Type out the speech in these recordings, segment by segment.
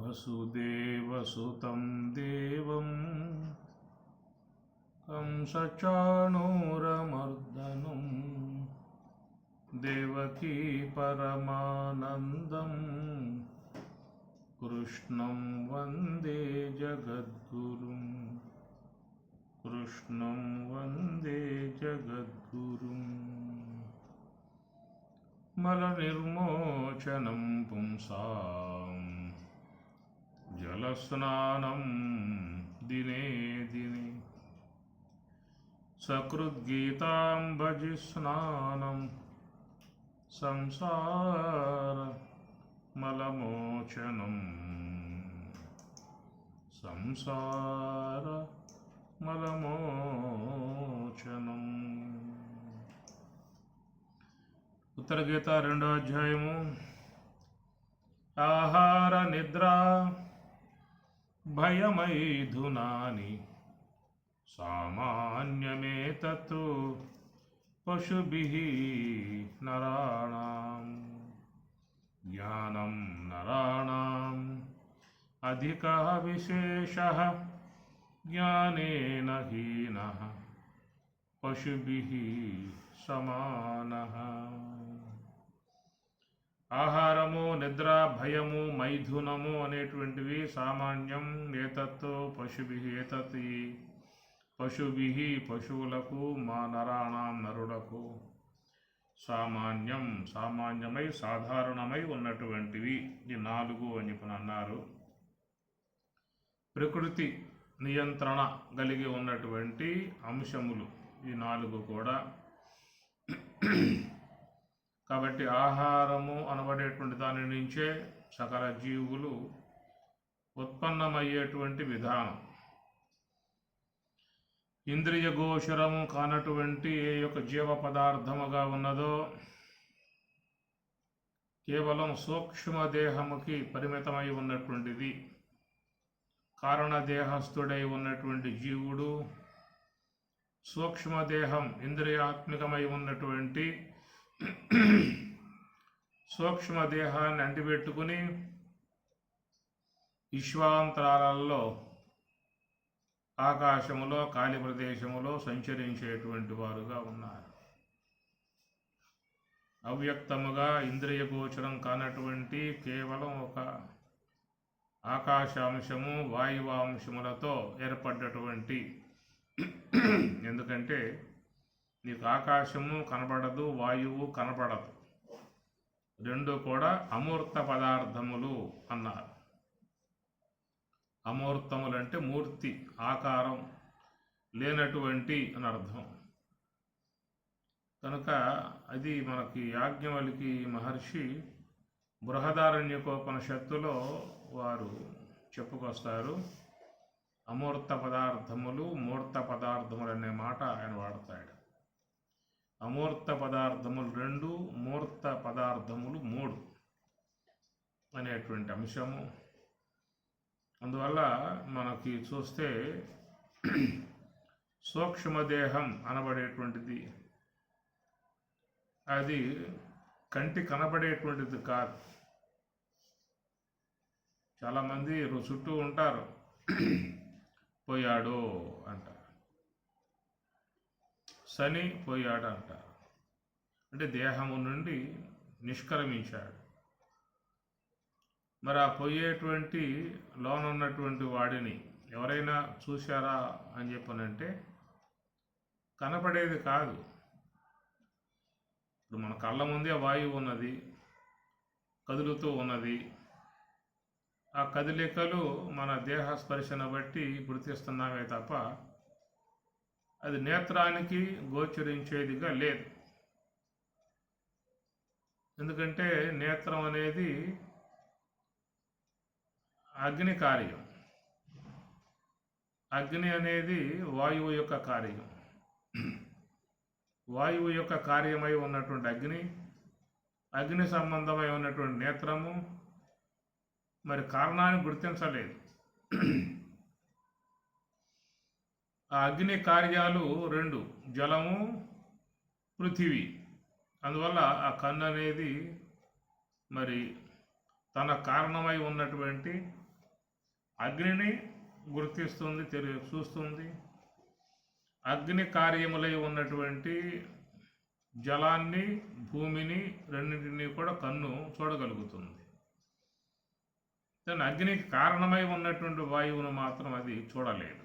వసుదేవసుతం దేవం కంసచాణూరమర్దనం దేవకీ పరమానందం కృష్ణం వందే జగద్గురుం కృష్ణం వందే జగద్గురుం మలనిర్మోచనం పుంసాం జలస్నానం దినే దినే సకృద్గీతాం భజి స్నానం సంసార మలమోచనం సంసార మలమోచనం. ఉత్తర గీత 2వ అధ్యాయము. ఆహార నిద్ర భయమైథునాని సామాన్యమేతత్తు పశుభిః నరాణాం జ్ఞానం నరాణాం అధికః విశేషః జ్ఞానేన హీనః పశుభిః సమానః. ఆహారము, నిద్ర, భయము, మైథునము అనేటువంటివి సామాన్యం. ఏతత్తు పశుభిః ఏతత్ పశుభిః పశువులకు, మా నరాణాం నరులకు సామాన్యం సామాన్యమై సాధారణమై ఉన్నటువంటివి ఈ 4 అని చెప్పి అన్నారు. ప్రకృతి నియంత్రణ కలిగి ఉన్నటువంటి అంశములు ఈ 4 కూడా. కాబట్టి ఆహారము అనబడేటువంటి దాని నుంచే సకల జీవులు ఉత్పన్నమయ్యేటువంటి విధానం. ఇంద్రియ గోచరము కానటువంటి ఏ యొక్క జీవ పదార్థముగా ఉన్నదో కేవలం సూక్ష్మదేహముకి పరిమితమై ఉన్నటువంటిది. కారణదేహస్థుడై ఉన్నటువంటి జీవుడు సూక్ష్మదేహం ఇంద్రియాత్మికమై ఉన్నటువంటి సూక్ష్మదేహాన్ని అంటిపెట్టుకుని విశ్వాంతరాలలో ఆకాశములో ఖాళీ ప్రదేశములో సంచరించేటువంటి వారుగా ఉన్నారు. అవ్యక్తముగా ఇంద్రియ గోచరం కానటువంటి కేవలం ఒక ఆకాశాంశము వాయువాంశములతో ఏర్పడ్డటువంటి, ఎందుకంటే నీకు ఆకాశము కనపడదు, వాయువు కనపడదు, 2 కూడా అమూర్త పదార్థములు అన్నారు. అమూర్తములంటే మూర్తి, ఆకారం లేనటువంటి అని అర్థం. కనుక అది మనకి యాజ్ఞవల్కి మహర్షి బృహదారణ్యకోపనిషత్తులో వారు చెప్పుకొస్తారు. అమూర్త పదార్థములు, మూర్త పదార్థములు అనే మాట ఆయన వాడతాడు. అమూర్త పదార్థములు 2, మూర్త పదార్థములు 3 అనేటువంటి అంశము. అందువల్ల మనకి చూస్తే సూక్ష్మదేహం అనబడేటువంటిది అది కంటి కనబడేటువంటిది కాదు. చాలామంది చుట్టూ ఉంటారు, పోయాడు అంటారు, శని పోయాడు అంటారు, అంటే దేహము నుండి నిష్క్రమించాడు. మరి ఆ పోయేటువంటి లోనున్నటువంటి వాడిని ఎవరైనా చూశారా అని చెప్పనంటే కనపడేది కాదు. ఇప్పుడు మన కళ్ళ ముందే వాయువు ఉన్నది, కదులుతూ ఉన్నది. ఆ కదలికలు మన దేహ స్పర్శను బట్టి గుర్తిస్తున్నామే తప్ప అది నేత్రానికి గోచరించేదిగా లేదు. ఎందుకంటే నేత్రం అనేది అగ్ని కార్యం. అగ్ని అనేది వాయువు యొక్క కార్యం. వాయువు యొక్క కార్యమై ఉన్నటువంటి అగ్ని సంబంధమై ఉన్నటువంటి నేత్రము మరి కారణాన్ని గుర్తించలేదు. ఆ అగ్ని కార్యాలు 2, జలము, పృథివీ. అందువల్ల ఆ కన్ను అనేది మరి తన కారణమై ఉన్నటువంటి అగ్నిని గుర్తిస్తుంది, చూస్తుంది. అగ్ని కార్యములై ఉన్నటువంటి జలాన్ని, భూమిని రెండింటినీ కూడా కన్ను చూడగలుగుతుంది. కానీ అగ్నికి కారణమై ఉన్నటువంటి వాయువును మాత్రం అది చూడలేదు.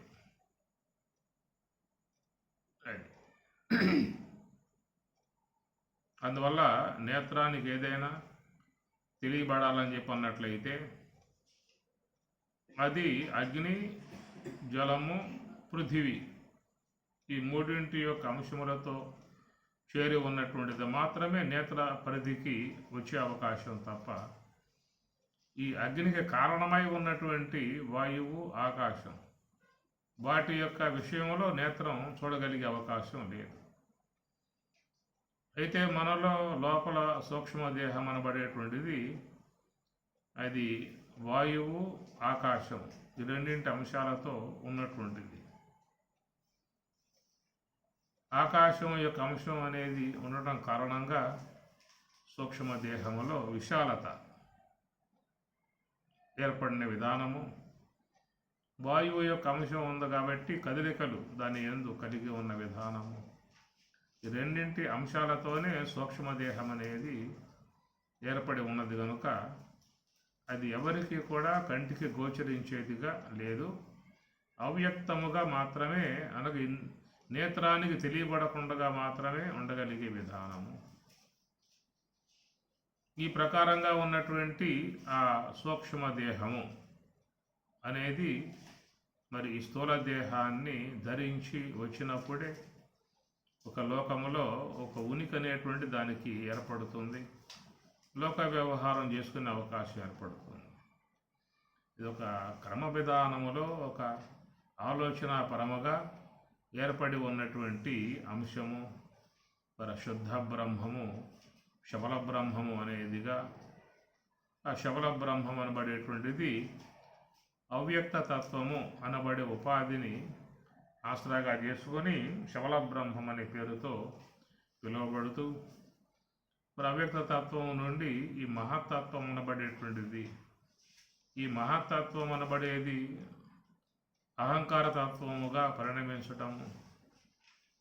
అందువల్ల నేత్రానికి ఏదైనా తెలియబడాలని చెప్పి అన్నట్లయితే అది అగ్ని, జలము, పృథివీ ఈ మూడింటి యొక్క అంశములతో చేరి ఉన్నటువంటిది మాత్రమే నేత్ర పరిధికి వచ్చే అవకాశం తప్ప ఈ అగ్నికి కారణమై ఉన్నటువంటి వాయువు, ఆకాశం వాటి యొక్క విషయంలో నేత్రం చూడగలిగే అవకాశం లేదు. అయితే మనలో లోపల సూక్ష్మదేహం అనబడేటువంటిది అది వాయువు, ఆకాశం ఈ రెండింటి అంశాలతో ఉన్నటువంటిది. ఆకాశం యొక్క అంశం అనేది ఉండటం కారణంగా సూక్ష్మదేహంలో విశాలత ఏర్పడిన విధానము, వాయువు యొక్క అంశం ఉంది కాబట్టి కదలికలు దాని యందు కలిగి ఉన్న విధానము, ఈ రెండింటి అంశాలతోనే సూక్ష్మదేహం అనేది ఏర్పడి ఉన్నది కనుక అది ఎవరికి కూడా కంటికి గోచరించేదిగా లేదు. అవ్యక్తముగా మాత్రమే, అనగా నేత్రానికి తెలియబడకుండా మాత్రమే ఉండగలిగే విధానము. ఈ ప్రకారంగా ఉన్నటువంటి ఆ సూక్ష్మదేహము అనేది మరి ఈ స్థూల దేహాన్ని ధరించి వచ్చినప్పుడే ఒక లోకములో ఒక ఉనికి అనేటువంటి దానికి ఏర్పడుతుంది. లోక వ్యవహారం చేసుకునే అవకాశం ఏర్పడుతుంది. ఇది ఒక క్రమ విధానములో ఒక ఆలోచన పరముగా ఏర్పడి ఉన్నటువంటి అంశము. శుద్ధ బ్రహ్మము, శబల బ్రహ్మము అనేదిగా, ఆ శబల బ్రహ్మం అనబడేటువంటిది అవ్యక్త తత్వము అనబడే ఉపాధిని ఆసరాగా చేసుకొని శబల బ్రహ్మం అనే పేరుతో పిలువబడుతూ, మరి అవ్యక్త తత్వం నుండి ఈ మహత్తత్వం అనబడేటువంటిది, ఈ మహత్తత్వం అనబడేది అహంకార తత్వముగా పరిణమించటము.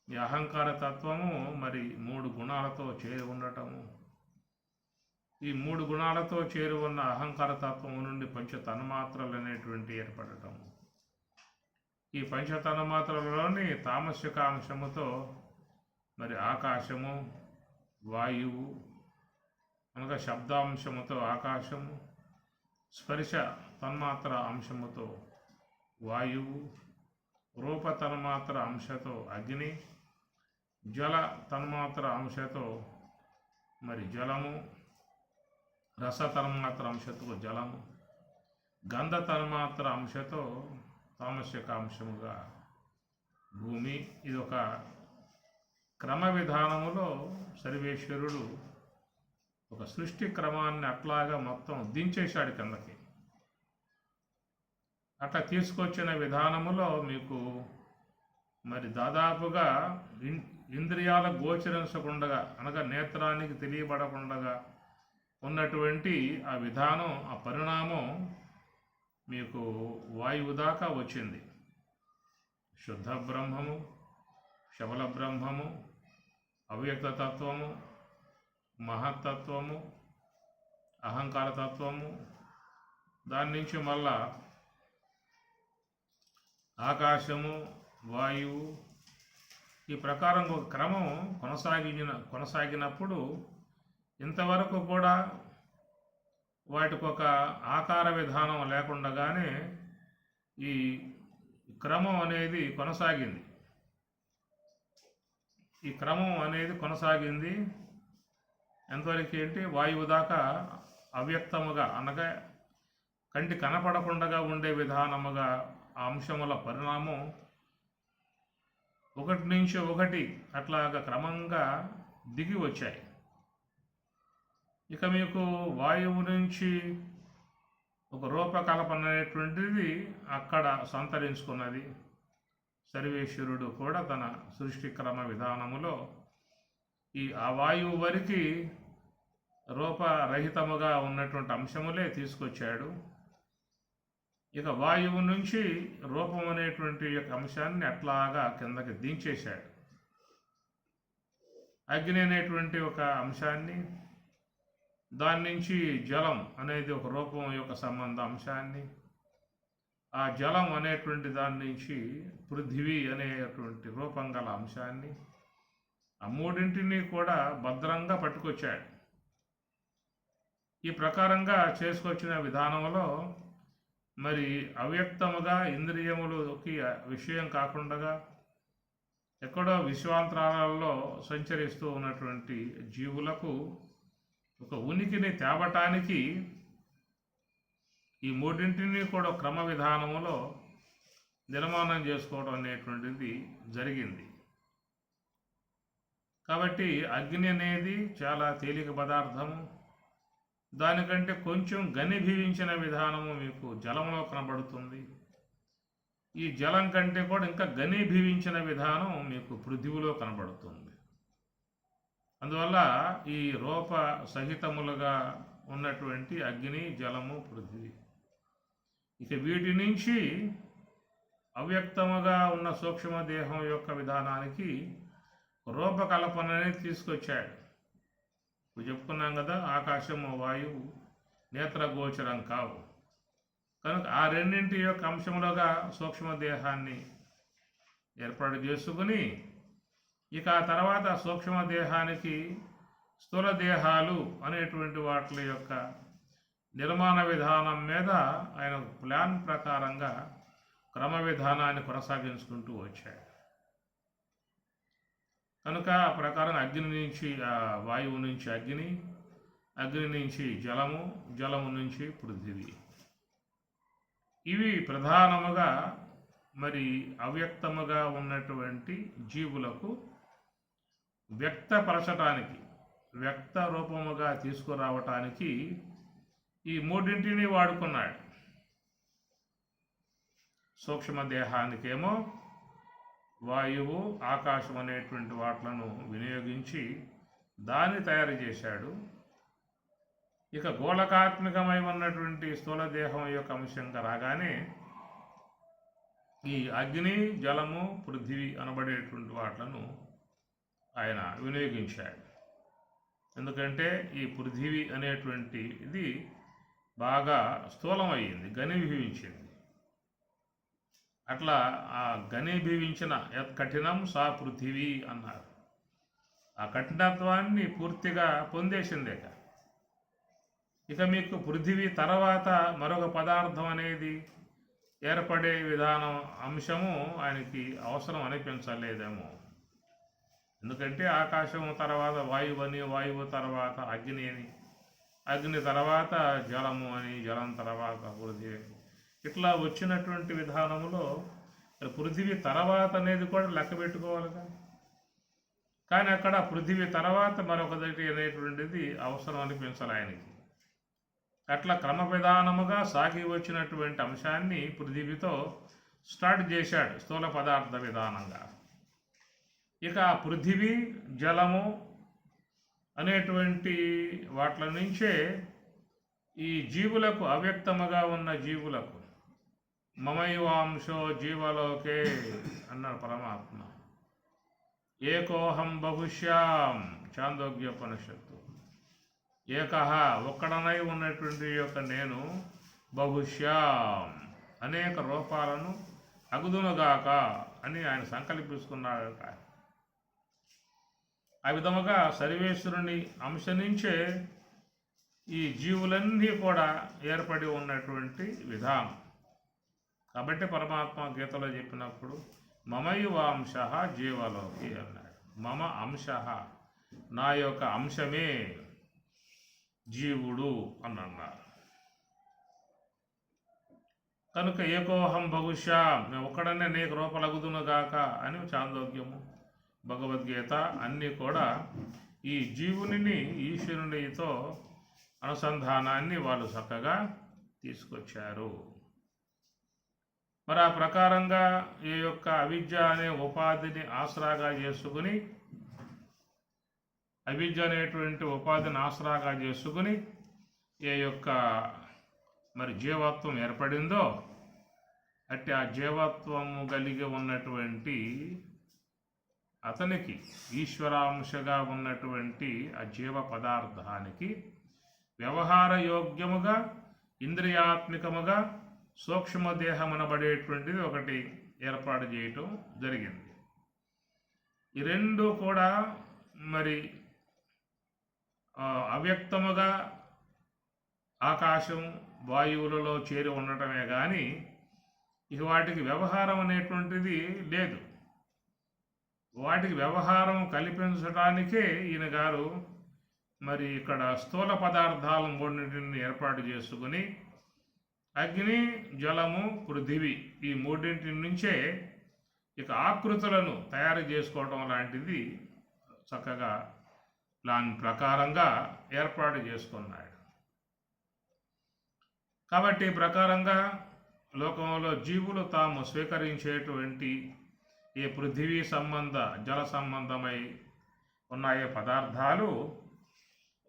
ఈ అహంకార తత్వము మరి 3 గుణాలతో చేరి ఉండటము. ఈ 3 గుణాలతో చేరి ఉన్న అహంకార తత్వము నుండి పంచతన్మాత్రలు అనేటువంటి ఏర్పడటము. ఈ పంచతన్మాత్రలలోని తామసిక అంశముతో మరి ఆకాశము, వాయువు అనగా శబ్దాంశముతో ఆకాశము, స్పర్శ తన్మాత్ర అంశముతో వాయువు, రూప తన్మాత్ర అంశతో అగ్ని, జల తన్మాత్ర అంశతో మరి జలము, రస తన్మాత్ర అంశతో జలము, గంధ తన్మాత్ర అంశతో తామసిక అంశముగా భూమి. ఇది ఒక క్రమ విధానములో సర్వేశ్వరుడు ఒక సృష్టి క్రమాన్ని అట్లాగా మొత్తం దించేశాడు కిందకి. అట్లా తీసుకొచ్చిన విధానములో మీకు మరి దాదాపుగా ఇంద్రియాల గోచరించకుండా, అనగా నేత్రానికి తెలియబడకుండా ఉన్నటువంటి ఆ విధానం, ఆ పరిణామం మీకు వాయువు దాకా వచ్చింది. శుద్ధ బ్రహ్మము, శబల బ్రహ్మము, అవ్యక్త తత్వము, మహత్తత్వము, అహంకార తత్వము, దాని నుంచి మళ్ళా ఆకాశము, వాయువు, ఈ ప్రకారం ఒక క్రమం కొనసాగినప్పుడు ఇంతవరకు కూడా వాటికి ఒక ఆకార విధానం లేకుండానే ఈ క్రమం అనేది కొనసాగింది. ఈ క్రమం అనేది కొనసాగింది ఎంతవరకు ఏంటి, వాయువు దాకా అవ్యక్తముగా, అనగా కంటి కనపడకుండా ఉండే విధానముగా ఆ అంశముల పరిణామం ఒకటి నుంచి ఒకటి అట్లాగా క్రమంగా దిగి వచ్చాయి. ఇక మీకు వాయువు నుంచి ఒక రూపకల్పన అనేటువంటిది అక్కడ సంతరించుకున్నది. సర్వేశ్వరుడు కూడా తన సృష్టి క్రమ విధానములో ఆ వాయువు వరకు రూపరహితముగా ఉన్నటువంటి అంశములే తీసుకొచ్చాడు. ఇక వాయువు నుంచి రూపం అనేటువంటి యొక్క అంశాన్ని అట్లాగా కిందకి దించేశాడు. అగ్ని అనేటువంటి ఒక అంశాన్ని, దాని నుంచి జలం అనేది ఒక రూపం యొక్క సంబంధ అంశాన్ని, ఆ జలం అనేటువంటి దాని నుంచి పృథివీ అనేటువంటి రూపం గల అంశాన్ని, ఆ మూడింటిని కూడా భద్రంగా పట్టుకొచ్చాడు. ఈ ప్రకారంగా చేసుకొచ్చిన విధానంలో మరి అవ్యక్తముగా ఇంద్రియములకి విషయం కాకుండా ఎక్కడో విశ్వాంతరాలలో సంచరిస్తూ ఉన్నటువంటి జీవులకు ఒక ఉనికిని తేవటానికి ఈ మూడింటిని కూడా క్రమ విధానంలో నిర్మాణం చేసుకోవడం అనేటువంటిది జరిగింది. కాబట్టి అగ్ని అనేది చాలా తేలిక పదార్థము. దానికంటే కొంచెం ఘనీభవించిన విధానము మీకు జలంలో కనబడుతుంది. ఈ జలం కంటే కూడా ఇంకా ఘనీభవించిన విధానం మీకు పృథివిలో కనబడుతుంది. అందువల్ల ఈ రూప సహితములుగా ఉన్నటువంటి అగ్ని, జలము, పృథివీ, ఇక వీటి నుంచి అవ్యక్తముగా ఉన్న సూక్ష్మదేహం యొక్క విధానానికి రూపకల్పన అనేది తీసుకొచ్చాడు. ఇప్పుడు చెప్పుకున్నాం కదా, ఆకాశము, వాయువు నేత్రగోచరం కావు కనుక ఆ రెండింటి యొక్క అంశములుగా సూక్ష్మదేహాన్ని ఏర్పాటు చేసుకుని ఇక ఆ తర్వాత సూక్ష్మదేహానికి స్థూల దేహాలు అనేటువంటి వాటి యొక్క నిర్మాణ విధానం మీద ఆయన ప్లాన్ ప్రకారంగా క్రమ విధానాన్ని కొనసాగించుకుంటూ వచ్చాడు. కనుక ఆ ప్రకారం అగ్ని నుంచి వాయువు నుంచి అగ్ని, అగ్ని నుంచి జలము, జలము నుంచి పృథివీ, ఇవి ప్రధానముగా మరి అవ్యక్తముగా ఉన్నటువంటి జీవులకు వ్యక్తపరచటానికి, వ్యక్త రూపముగా తీసుకురావటానికి ఈ మూడింటిని వాడుకున్నాడు. సూక్ష్మదేహానికేమో వాయువు, ఆకాశం అనేటువంటి వాట్లను వినియోగించి దాన్ని తయారు చేశాడు. ఇక గోళకాత్మకమై ఉన్నటువంటి స్థూలదేహం యొక్క అంశంగా రాగానే ఈ అగ్ని, జలము, పృథివీ అనబడేటువంటి వాట్లను ఆయన వినియోగించాడు. ఎందుకంటే ఈ పృథివీ అనేటువంటి ఇది బాగా స్థూలమయ్యింది, ఘనీభవించింది. అట్లా ఆ ఘనీభవించిన కఠినం సా పృథివీ అన్నారు. ఆ కఠినత్వాన్ని పూర్తిగా పొందేసిందే. ఇక మీకు పృథివీ తర్వాత మరొక పదార్థం అనేది ఏర్పడే విధానం అంశము ఆయనకి అవసరం అనిపించలేదేమో. ఎందుకంటే ఆకాశము తర్వాత వాయువు అని, వాయువు తర్వాత అగ్ని అని, అగ్ని తర్వాత జలము అని, జలం తర్వాత పృథివీ, ఇట్లా వచ్చినటువంటి విధానంలో పృథివీ తర్వాత అనేది కూడా లెక్క పెట్టుకోవాలిగా. కానీ అక్కడ పృథివీ తర్వాత మరొకటి అనేటువంటిది అవసరం అనిపించాలి ఆయనకి. అట్లా క్రమ విధానముగా సాగి వచ్చినటువంటి అంశాన్ని పృథివీతో స్టార్ట్ చేశాడు స్థూల పదార్థ విధానంగా. ఇక పృథివీ, జలము అనేటువంటి వాట్ల నుంచే ఈ జీవులకు, అవ్యక్తముగా ఉన్న జీవులకు మమైవాంశో జీవలోకే అన్నారు పరమాత్మ. ఏకోహం బహుశ్యాం చాందోగ్యోపనిషత్తు. ఏకహ ఒక్కడనై ఉన్నటువంటి యొక్క నేను బహుశ్యాం అనేక రూపాలను అగుదునుగాక అని ఆయన సంకల్పించుకున్నాడు. ఆ విధముగా సర్వేశ్వరుని అంశ నుంచే ఈ జీవులన్నీ కూడా ఏర్పడి ఉన్నటువంటి విధానం. కాబట్టి పరమాత్మ గీతలో చెప్పినప్పుడు మమైవాంశ జీవలోకి అన్నాడు. మమ అంశ, నా యొక్క అంశమే జీవుడు అని అన్నారు. కనుక ఏకోహం బహుశా, మేము ఒక్కడనే అనేక రూపలగుదునుగాక అని చాందోగ్యము, భగవద్గీత అన్నీ కూడా ఈ జీవుని ఈశ్వరునితో అనుసంధానాన్ని వాళ్ళు చక్కగా తీసుకొచ్చారు. మరి ఆ ప్రకారంగా ఈ యొక్క అవిద్య అనే ఉపాధిని ఆసరాగా చేసుకుని, అవిద్య అనేటువంటి ఉపాధిని ఆసరాగా చేసుకుని ఏ యొక్క మరి జీవత్వం ఏర్పడిందో అట్టి ఆ జీవత్వము కలిగి ఉన్నటువంటి అతనికి ఈశ్వరాంశగా ఉన్నటువంటి ఆ జీవ పదార్థానికి వ్యవహార యోగ్యముగా ఇంద్రియాత్మికముగా సూక్ష్మదేహం అనబడేటువంటిది ఒకటి ఏర్పాటు చేయటం జరిగింది. ఈ రెండు కూడా మరి అవ్యక్తముగా ఆకాశం వాయువులలో చేరి ఉండటమే కానీ ఇక వాటికి వ్యవహారం అనేటువంటిది లేదు. వాటికి వ్యవహారం కల్పించడానికే ఈయన గారు మరి ఇక్కడ స్థూల పదార్థాల మూడింటిని ఏర్పాటు చేసుకుని అగ్ని, జలము, పృథివీ ఈ మూడింటి నుంచే ఇక ఆకృతులను తయారు చేసుకోవడం లాంటిది చక్కగా ప్లాన్ ప్రకారంగా ఏర్పాటు చేసుకున్నాడు. కాబట్టి ఈ ప్రకారంగా లోకంలో జీవులు తాము స్వీకరించేటువంటి ఏ పృథివీ సంబంధ జల సంబంధమై ఉన్నాయే పదార్థాలు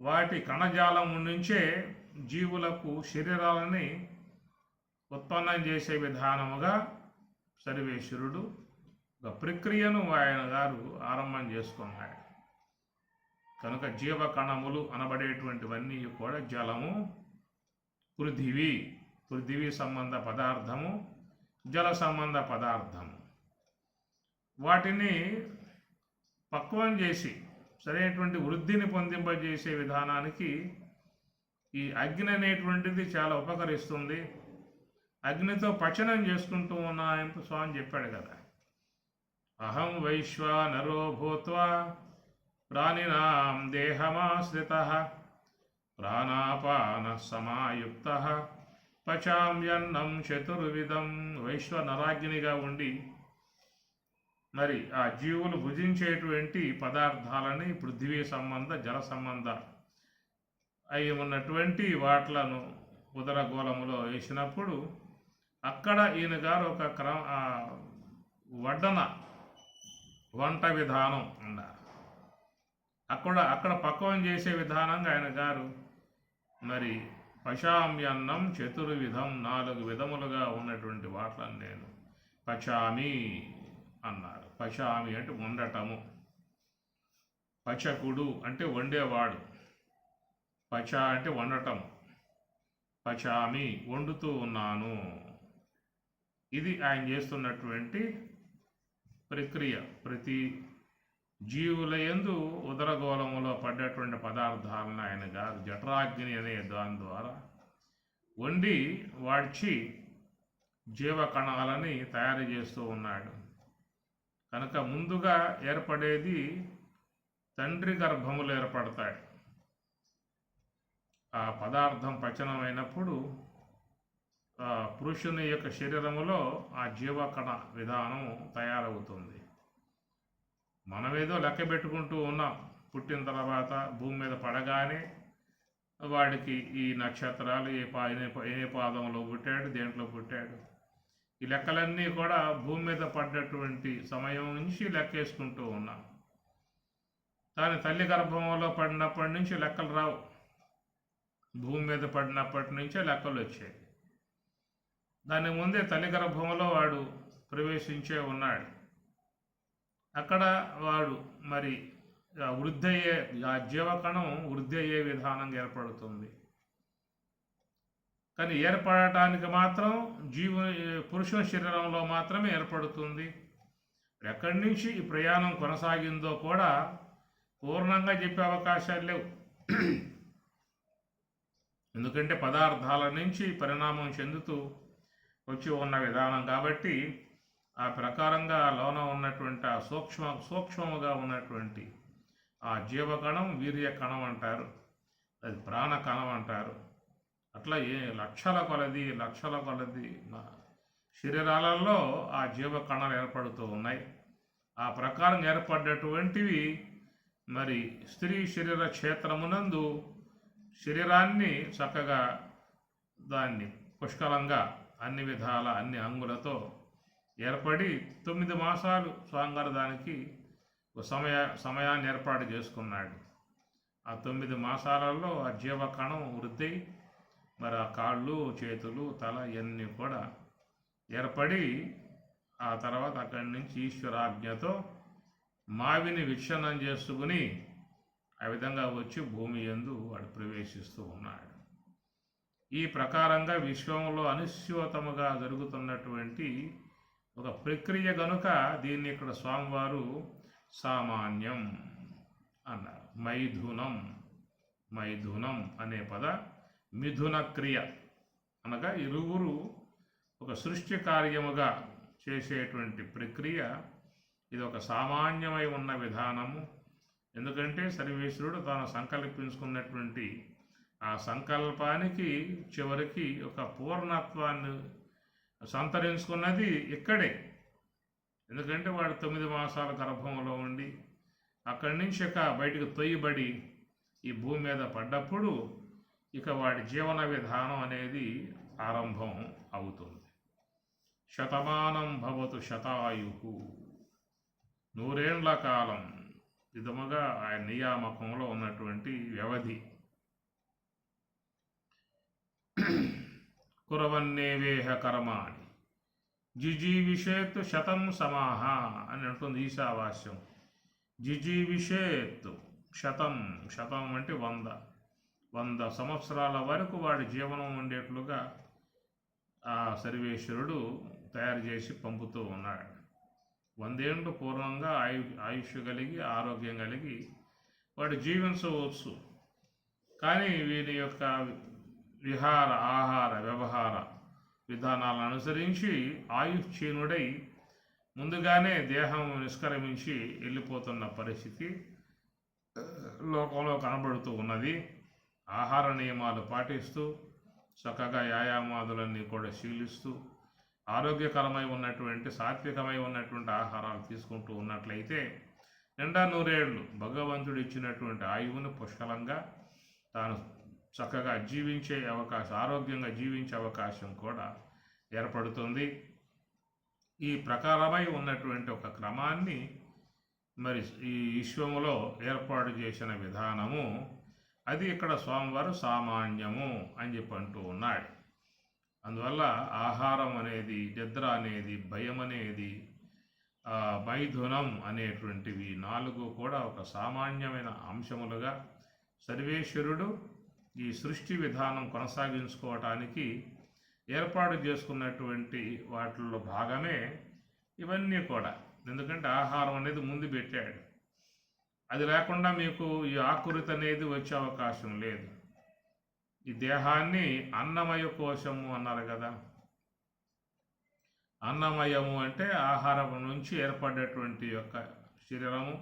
వాటి కణజాలం నుంచే జీవులకు శరీరాలని ఉత్పన్నం చేసే విధానముగా సర్వేశ్వరుడు ఒక ప్రక్రియను ఆయన గారు ఆరంభం చేసుకున్నాడు. కనుక జీవ కణములు అనబడేటువంటివన్నీ కూడా జలము, పృథివీ సంబంధ పదార్థము, జల సంబంధ పదార్థము, వాటిని పక్వం చేసి సరైనటువంటి వృద్ధిని పొందింపజేసే విధానానికి ఈ అగ్ని అనేటువంటిది చాలా ఉపకరిస్తుంది. అగ్నితో పచనం చేసుకుంటూ ఉన్నాయంటూ స్వామి చెప్పాడు కదా. అహం వైశ్వానరో భూత్వా ప్రాణినాం దేహమాశ్రితః ప్రాణాపాన సమాయుక్త పచామ్యన్నం చతుర్విధం. వైశ్వనరాగ్నిగా ఉండి మరి ఆ జీవులు భుజించేటువంటి పదార్థాలని పృథ్వీ సంబంధ జల సంబంధ అయి ఉన్నటువంటి వాట్లను ఉదరగోళములో వేసినప్పుడు అక్కడ ఈయన గారు ఒక వడ్డన వంట విధానం ఉన్నారు. అక్కడ పక్వం చేసే విధానంగా ఆయన గారు మరి పచామ్యన్నం చతుర్విధం 4 విధములుగా ఉన్నటువంటి వాట్లను నేను పచామి అన్నారు. పచామి అంటే వండటము, పచకుడు అంటే వండేవాడు, పచ అంటే వండటం, పచామి వండుతూ ఉన్నాను. ఇది ఆయన చేస్తున్నటువంటి ప్రక్రియ. ప్రతి జీవుల యందు ఉదరగోళములో పడ్డటువంటి పదార్థాలను ఆయన గారు జఠరాగ్ని అనే దాని ద్వారా వండి వాడ్చి జీవకణాలని తయారు చేస్తూ ఉన్నాడు. కనుక ముందుగా ఏర్పడేది తండ్రి గర్భములు ఏర్పడతాయి. ఆ పదార్థం పచనమైనప్పుడు పురుషుని యొక్క శరీరములో ఆ జీవకణ విధానం తయారవుతుంది. మనమేదో లెక్క పెట్టుకుంటూ ఉన్నాం. పుట్టిన తర్వాత భూమి మీద పడగానే వాడికి ఈ నక్షత్రాలు ఏ పాదంలో పుట్టాడు, దేంట్లో పుట్టాడు, ఈ లెక్కలన్నీ కూడా భూమి మీద పడ్డటువంటి సమయం నుంచి లెక్కేసుకుంటూ ఉన్నాం. కానీ తల్లి గర్భంలో పడినప్పటి నుంచి లెక్కలు రావు. భూమి మీద పడినప్పటి నుంచే లెక్కలు వచ్చాయి. దాని ముందే తల్లి గర్భంలో వాడు ప్రవేశించే ఉన్నాడు. అక్కడ వాడు మరి వృద్ధి అయ్యే ఆ జీవకణం వృద్ధి అయ్యే విధానంగా ఏర్పడుతుంది. కానీ ఏర్పడటానికి మాత్రం పురుషుని శరీరంలో మాత్రమే ఏర్పడుతుంది. ఎక్కడి నుంచి ఈ ప్రయాణం కొనసాగిందో కూడా పూర్ణంగా చెప్పే అవకాశాలు లేవు. ఎందుకంటే పదార్థాల నుంచి పరిణామం చెందుతూ వచ్చి ఉన్న విధానం కాబట్టి ఆ ప్రకారంగా లోన ఉన్నటువంటి ఆ సూక్ష్మముగా ఉన్నటువంటి ఆ జీవకణం వీర్య కణం అంటారు, అది ప్రాణ కణం అంటారు. అట్లా లక్షల కొలది శరీరాలలో ఆ జీవకణాలు ఏర్పడుతూ ఉన్నాయి. ఆ ప్రకారం ఏర్పడ్డటువంటివి మరి స్త్రీ శరీర క్షేత్రమునందు శరీరాన్ని చక్కగా దాన్ని పుష్కలంగా అన్ని విధాల అన్ని అంగులతో ఏర్పడి 9 మాసాలు స్వామివారు దానికి సమయాన్ని ఏర్పాటు చేసుకున్నాడు. ఆ 9 మాసాలలో ఆ జీవకణం వృద్ధి మరి ఆ కాళ్ళు, చేతులు, తల ఇవన్నీ కూడా ఏర్పడి ఆ తర్వాత అక్కడి నుంచి ఈశ్వరాజ్ఞతో మావిని విచ్ఛిన్నం చేసుకుని ఆ విధంగా వచ్చి భూమి యందు వాడు ప్రవేశిస్తూ ఉన్నాడు. ఈ ప్రకారంగా విశ్వంలో అనుస్యూతముగా జరుగుతున్నటువంటి ఒక ప్రక్రియ గనుక దీన్ని ఇక్కడ స్వామివారు సామాన్యం అన్నారు. మైథునం అనే పద మిథున క్రియ అనగా ఇరువురు ఒక సృష్టి కార్యముగా చేసేటువంటి ప్రక్రియ. ఇది ఒక సామాన్యమై ఉన్న విధానము. ఎందుకంటే సర్వేశ్వరుడు తాను సంకల్పించుకున్నటువంటి ఆ సంకల్పానికి చివరికి ఒక పూర్ణత్వాన్ని సంతరించుకున్నది ఇక్కడే. ఎందుకంటే వాడు 9 మాసాల గర్భంలో ఉండి అక్కడి నుంచి ఇక బయటకు తొయ్యబడి ఈ భూమి మీద పడ్డప్పుడు ఇక వాడి జీవన విధానం అనేది ఆరంభం అవుతుంది. శతమానం భవతు శతాయు, 100 ఏండ్ల కాలం విధముగా ఆయన నియామకంలో ఉన్నటువంటి వ్యవధి. కురవన్నేవేహ కర్మాణి జిజీవిషేత్ శతం సమాహ అని అంటుంది ఈశావాస్యం. జిజీవిషేత్ శతం అంటే 100 సంవత్సరాల వరకు వాడి జీవనం ఉండేట్లుగా ఆ సర్వేశ్వరుడు తయారు చేసి పంపుతూ ఉన్నాడు. 100 ఏండ్లు పూర్ణంగా ఆయుష్ కలిగి ఆరోగ్యం కలిగి వాడు జీవించవచ్చు. కానీ వీరి యొక్క విహార ఆహార వ్యవహార విధానాలను అనుసరించి ఆయుష్క్షీణుడై ముందుగానే దేహం నిష్క్రమించి వెళ్ళిపోతున్న పరిస్థితి లోకంలో కనబడుతూ ఉన్నది. ఆహార నియమాలు పాటిస్తూ చక్కగా వ్యాయామాదులన్నీ కూడా శీలిస్తూ ఆరోగ్యకరమై ఉన్నటువంటి సాత్వికమై ఉన్నటువంటి ఆహారాలు తీసుకుంటూ ఉన్నట్లయితే నిండా 100 ఏళ్ళు భగవంతుడు ఇచ్చినటువంటి ఆయువును పుష్కలంగా తాను చక్కగా జీవించే అవకాశం, ఆరోగ్యంగా జీవించే అవకాశం కూడా ఏర్పడుతుంది. ఈ ప్రకారమై ఉన్నటువంటి ఒక క్రమాన్ని మరి ఈ విశ్వములో ఏర్పాటు చేసిన విధానము అది ఇక్కడ స్వామివారు సామాన్యము అని చెప్పి అంటూ ఉన్నాడు. అందువల్ల ఆహారం అనేది, నిద్ర అనేది, భయం అనేది, మైథునం అనేటువంటివి 4 కూడా ఒక సామాన్యమైన అంశములుగా సర్వేశ్వరుడు ఈ సృష్టి విధానం కొనసాగించుకోవటానికి ఏర్పాటు చేసుకున్నటువంటి వాటిల్లో భాగమే ఇవన్నీ కూడా. ఎందుకంటే ఆహారం అనేది ముందు పెట్టాడు. అది లేకుండా మీకు ఈ ఆకృతి అనేది వచ్చే అవకాశం లేదు. ఈ దేహాన్ని అన్నమయ కోశము అన్నారు కదా. అన్నమయము అంటే ఆహారం నుంచి ఏర్పడేటువంటి యొక్క శరీరము.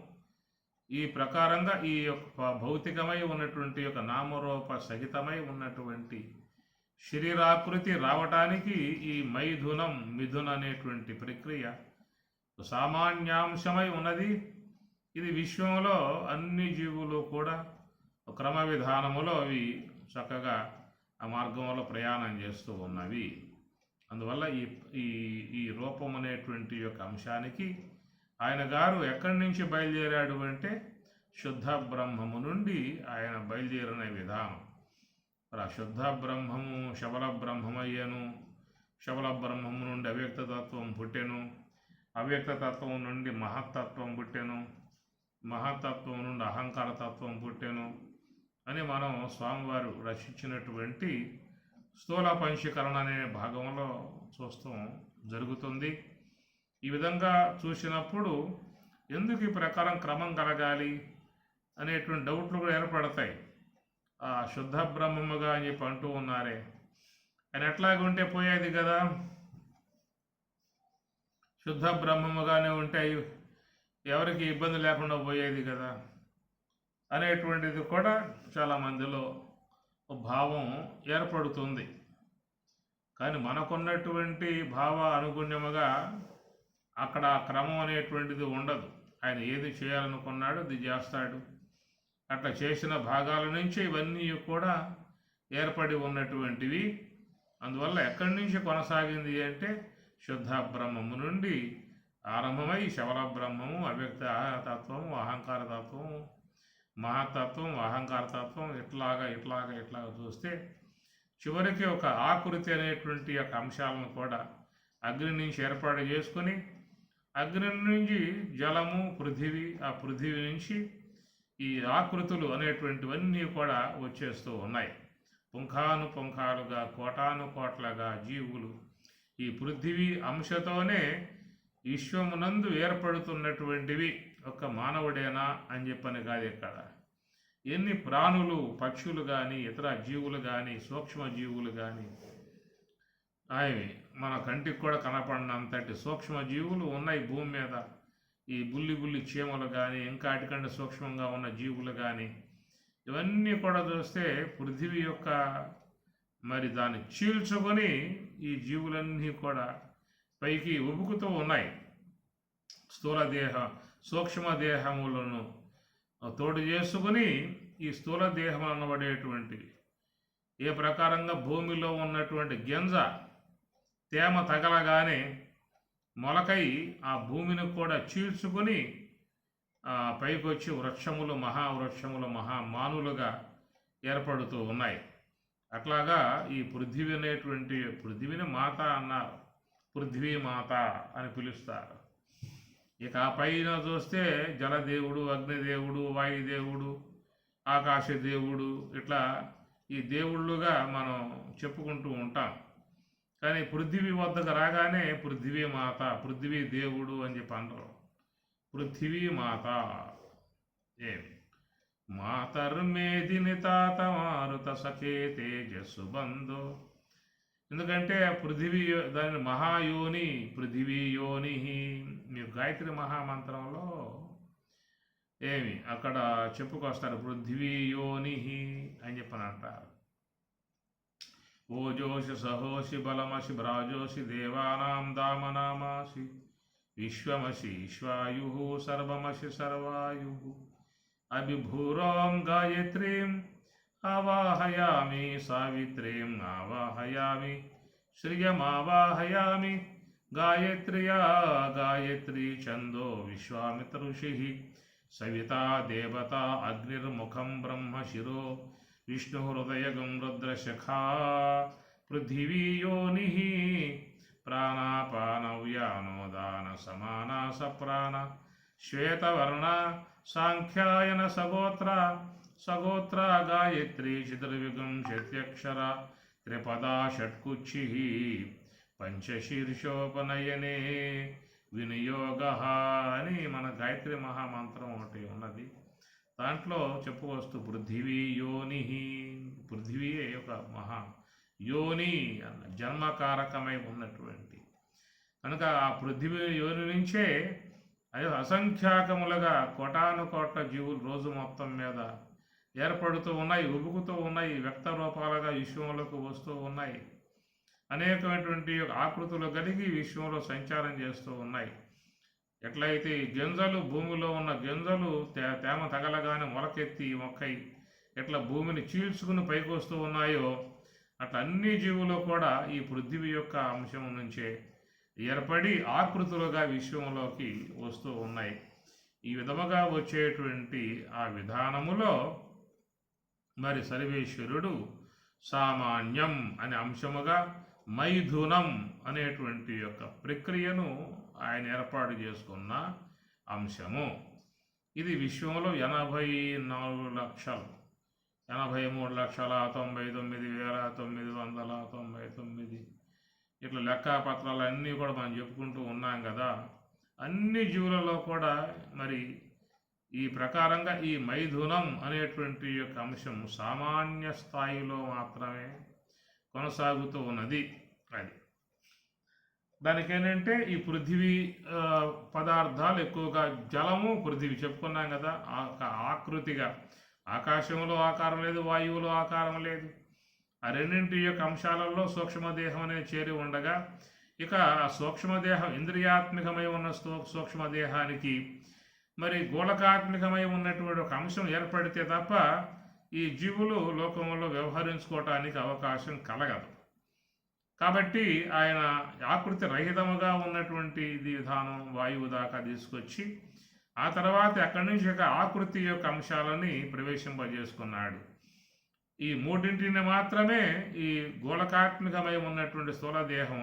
ఈ ప్రకారంగా ఈ యొక్క భౌతికమై ఉన్నటువంటి యొక్క నామరూప సహితమై ఉన్నటువంటి శరీరాకృతి రావటానికి ఈ మిథున అనేటువంటి ప్రక్రియ సామాన్యాంశమై ఉన్నది. ఇది విశ్వంలో అన్ని జీవులు కూడా క్రమ విధానములో అవి చక్కగా ఆ మార్గంలో ప్రయాణం చేస్తూ ఉన్నవి. అందువల్ల ఈ రూపం అనేటువంటి యొక్క అంశానికి ఆయన గారు ఎక్కడి నుంచి బయలుదేరాడు అంటే శుద్ధ బ్రహ్మము నుండి ఆయన బయలుదేరిన విధానం. ఆ శుద్ధ బ్రహ్మము శబల బ్రహ్మమయ్యను, శబల బ్రహ్మము నుండి అవ్యక్తతత్వం పుట్టెను, అవ్యక్తతత్వం నుండి మహత్తత్వం పుట్టెను, మహత్తత్వం నుండి అహంకారతత్వం పుట్టెను అని మనం స్వామివారు రచించినటువంటి స్థూల పంచీకరణ అనే భాగంలో చూస్తూ జరుగుతుంది. ఈ విధంగా చూసినప్పుడు ఎందుకు ఈ ప్రకారం క్రమం కలగాలి అనేటువంటి డౌట్లు కూడా ఏర్పడతాయి. ఆ శుద్ధ బ్రహ్మముగా అని చెప్పి అంటూ ఉన్నారే, ఆయన ఎట్లాగే ఉంటే పోయేది కదా, శుద్ధ బ్రహ్మముగానే ఉంటే ఎవరికి ఇబ్బంది లేకుండా పోయేది కదా అనేటువంటిది కూడా చాలామందిలో భావం ఏర్పడుతుంది. కానీ మనకున్నటువంటి భావ అనుగుణ్యముగా అక్కడ క్రమం అనేటువంటిది ఉండదు. ఆయన ఏది చేయాలనుకున్నాడో అది చేస్తాడు. అట్లా చేసిన భాగాల నుంచి ఇవన్నీ కూడా ఏర్పడి ఉన్నటువంటివి. అందువల్ల ఎక్కడి నుంచి కొనసాగింది అంటే శుద్ధ బ్రహ్మము నుండి ఆరంభమై శవల బ్రహ్మము, అవ్యక్త తత్వము, అహంకార తత్వము, మహత్తత్వం, అహంకారతత్వం ఇట్లాగా చూస్తే చివరికి ఒక ఆకృతి అనేటువంటి యొక్క అంశాలను కూడా అగ్ని నుంచి ఏర్పాటు చేసుకొని అగ్ని నుంచి జలము పృథివీ, ఆ పృథివీ నుంచి ఈ ఆకృతులు అనేటువంటివన్నీ కూడా వచ్చేస్తూ ఉన్నాయి. పుంఖానుపుంఖాలుగా కోటాను కోట్లగా జీవులు ఈ పృథివీ అంశతోనే విశ్వమునందు ఏర్పడుతున్నటువంటివి ఒక్క మానవుడేనా అని చెప్పని కాదు. ఇక్కడ ఎన్ని ప్రాణులు, పక్షులు కానీ ఇతర జీవులు కానీ సూక్ష్మ జీవులు కానీ అవి మన కంటికి కూడా కనపడినంతటి సూక్ష్మ జీవులు ఉన్నాయి భూమి మీద. ఈ బుల్లి చీమలు కానీ ఇంకా అటుకంటే సూక్ష్మంగా ఉన్న జీవులు కానీ ఇవన్నీ కూడా చూస్తే పృథివీ యొక్క మరి దాన్ని చీల్చుకొని ఈ జీవులన్నీ కూడా పైకి ఉబుకుతూ ఉన్నాయి. స్థూల దేహ సూక్ష్మ దేహములను తోడు చేసుకుని ఈ స్థూల దేహం అనబడేటువంటివి ఏ ప్రకారంగా భూమిలో ఉన్నటువంటి గింజ తేమ తగలగానే మొలకై ఆ భూమిని కూడా చీల్చుకొని పైకొచ్చి వృక్షములు, మహావృక్షములు, మహామానులుగా ఏర్పడుతూ ఉన్నాయి. అట్లాగా ఈ పృథివీ అనేటువంటి పృథివీని మాత అన్నారు, పృథ్వీ మాత అని పిలుస్తారు. ఇక ఆ పైన చూస్తే జలదేవుడు, అగ్నిదేవుడు, వాయుదేవుడు, ఆకాశదేవుడు, ఇట్లా ఈ దేవుళ్ళుగా మనం చెప్పుకుంటూ ఉంటాం. కానీ పృథివీ వద్దకు రాగానే పృథివీ మాత, పృథివీ దేవుడు అని చెప్పి అనరు. పృథివీ మాత ఏమి మాతర్మేదిని తాత మారుత సఖే తేజస్సు బంధు. ఎందుకంటే పృథివీ దాని మహాయోని, పృథివీ యోని. మీరు గాయత్రి మహామంత్రంలో ఏమి అక్కడ చెప్పుకొస్తారు, పృథివీ యోని అని చెప్పని అంటారు. ఓజోషి సహోషి బలమసి భ్రాజోషి దేవానాం దామనామాసి విశ్వమసి విశ్వాయు సర్వమసి సర్వాయు అభిభూరోం గాయత్రీం ఆవాహయామి సావిత్రీం ఆవాహయామి శ్రియమావాహయామి గాయత్ర్యా గాయత్రీ ఛందో విశ్వామిత్ర ఋషి సవితా దేవతా అగ్నిర్ముఖం బ్రహ్మ శిరో విష్ణు హృదయగం రుద్రశఖా పృథివీ యోని ప్రాణాపానవ్యానోదాన సమానా సప్రాణ శ్వేతవర్ణ సాంఖ్యాయన సగోత్ర గాయత్రీ చతుర్విగం శత్యక్షర త్రిపదా షట్కుచ్చి పంచశీర్షోపనయనే వినియోగ అని మన గాయత్రి మహామంత్రం ఒకటి ఉన్నది. దాంట్లో చెప్పుకొస్తూ పృథివీ యోని, పృథివీయే ఒక మహా యోని అన్న జన్మకారకమై ఉన్నటువంటి కనుక ఆ పృథివీ యోని నుంచే అది అసంఖ్యాకములుగా కోటాను కోట్ల జీవులు రోజు మొత్తం మీద ఏర్పడుతూ ఉన్నాయి, ఉబుకుతూ ఉన్నాయి, వ్యక్త రూపాలుగా విశ్వంలోకి వస్తూ ఉన్నాయి. అనేకమైనటువంటి ఆకృతులు కలిగి విశ్వంలో సంచారం చేస్తూ ఉన్నాయి. ఎట్లయితే గింజలు భూమిలో ఉన్న గింజలు తేమ తగలగానే మొలకెత్తి మొక్కై ఎట్లా భూమిని చీల్చుకుని పైకి వస్తూ ఉన్నాయో అట్లా అన్ని జీవులు కూడా ఈ పృథివీ యొక్క అంశం నుంచే ఏర్పడి ఆకృతులుగా విశ్వంలోకి వస్తూ ఉన్నాయి. ఈ విధముగా వచ్చేటువంటి ఆ విధానములో మరి సర్వేశ్వరుడు సామాన్యం అనే అంశముగా మైథునం అనేటువంటి యొక్క ప్రక్రియను ఆయన ఏర్పాటు చేసుకున్న అంశము. ఇది విశ్వంలో 83,99,999 ఇట్లా లెక్కాపత్రాలు అన్నీ కూడా మనం చెప్పుకుంటూ ఉన్నాం కదా. అన్ని జీవులలో కూడా మరి ఈ ప్రకారంగా ఈ మైథునం అనేటువంటి యొక్క అంశం సామాన్య స్థాయిలో మాత్రమే కొనసాగుతూ ఉన్నది. అది దానికి ఏంటంటే ఈ పృథివీ పదార్థాలు ఎక్కువగా జలము, పృథివీ చెప్పుకున్నాం కదా. ఆకృతిగా ఆకాశంలో ఆకారం లేదు, వాయువులో ఆకారం లేదు. ఆ రెండింటి యొక్క అంశాలలో సూక్ష్మదేహం అనేది చేరి ఉండగా ఇక ఆ సూక్ష్మదేహం ఇంద్రియాత్మికమై ఉన్న సూక్ష్మదేహానికి మరి గోళకాత్మికమై ఉన్నటువంటి ఒక అంశం ఏర్పడితే తప్ప ఈ జీవులు లోకంలో వ్యవహరించుకోవటానికి అవకాశం కలగదు. కాబట్టి ఆయన ఆకృతి రహితముగా ఉన్నటువంటి విధానం వాయువు దాకా తీసుకొచ్చి ఆ తర్వాత అక్కడి నుంచి ఆకృతి యొక్క అంశాలని ప్రవేశింపజేసుకున్నాడు. ఈ మూడింటిని మాత్రమే ఈ గోళకాత్మికమై ఉన్నటువంటి స్థూలదేహం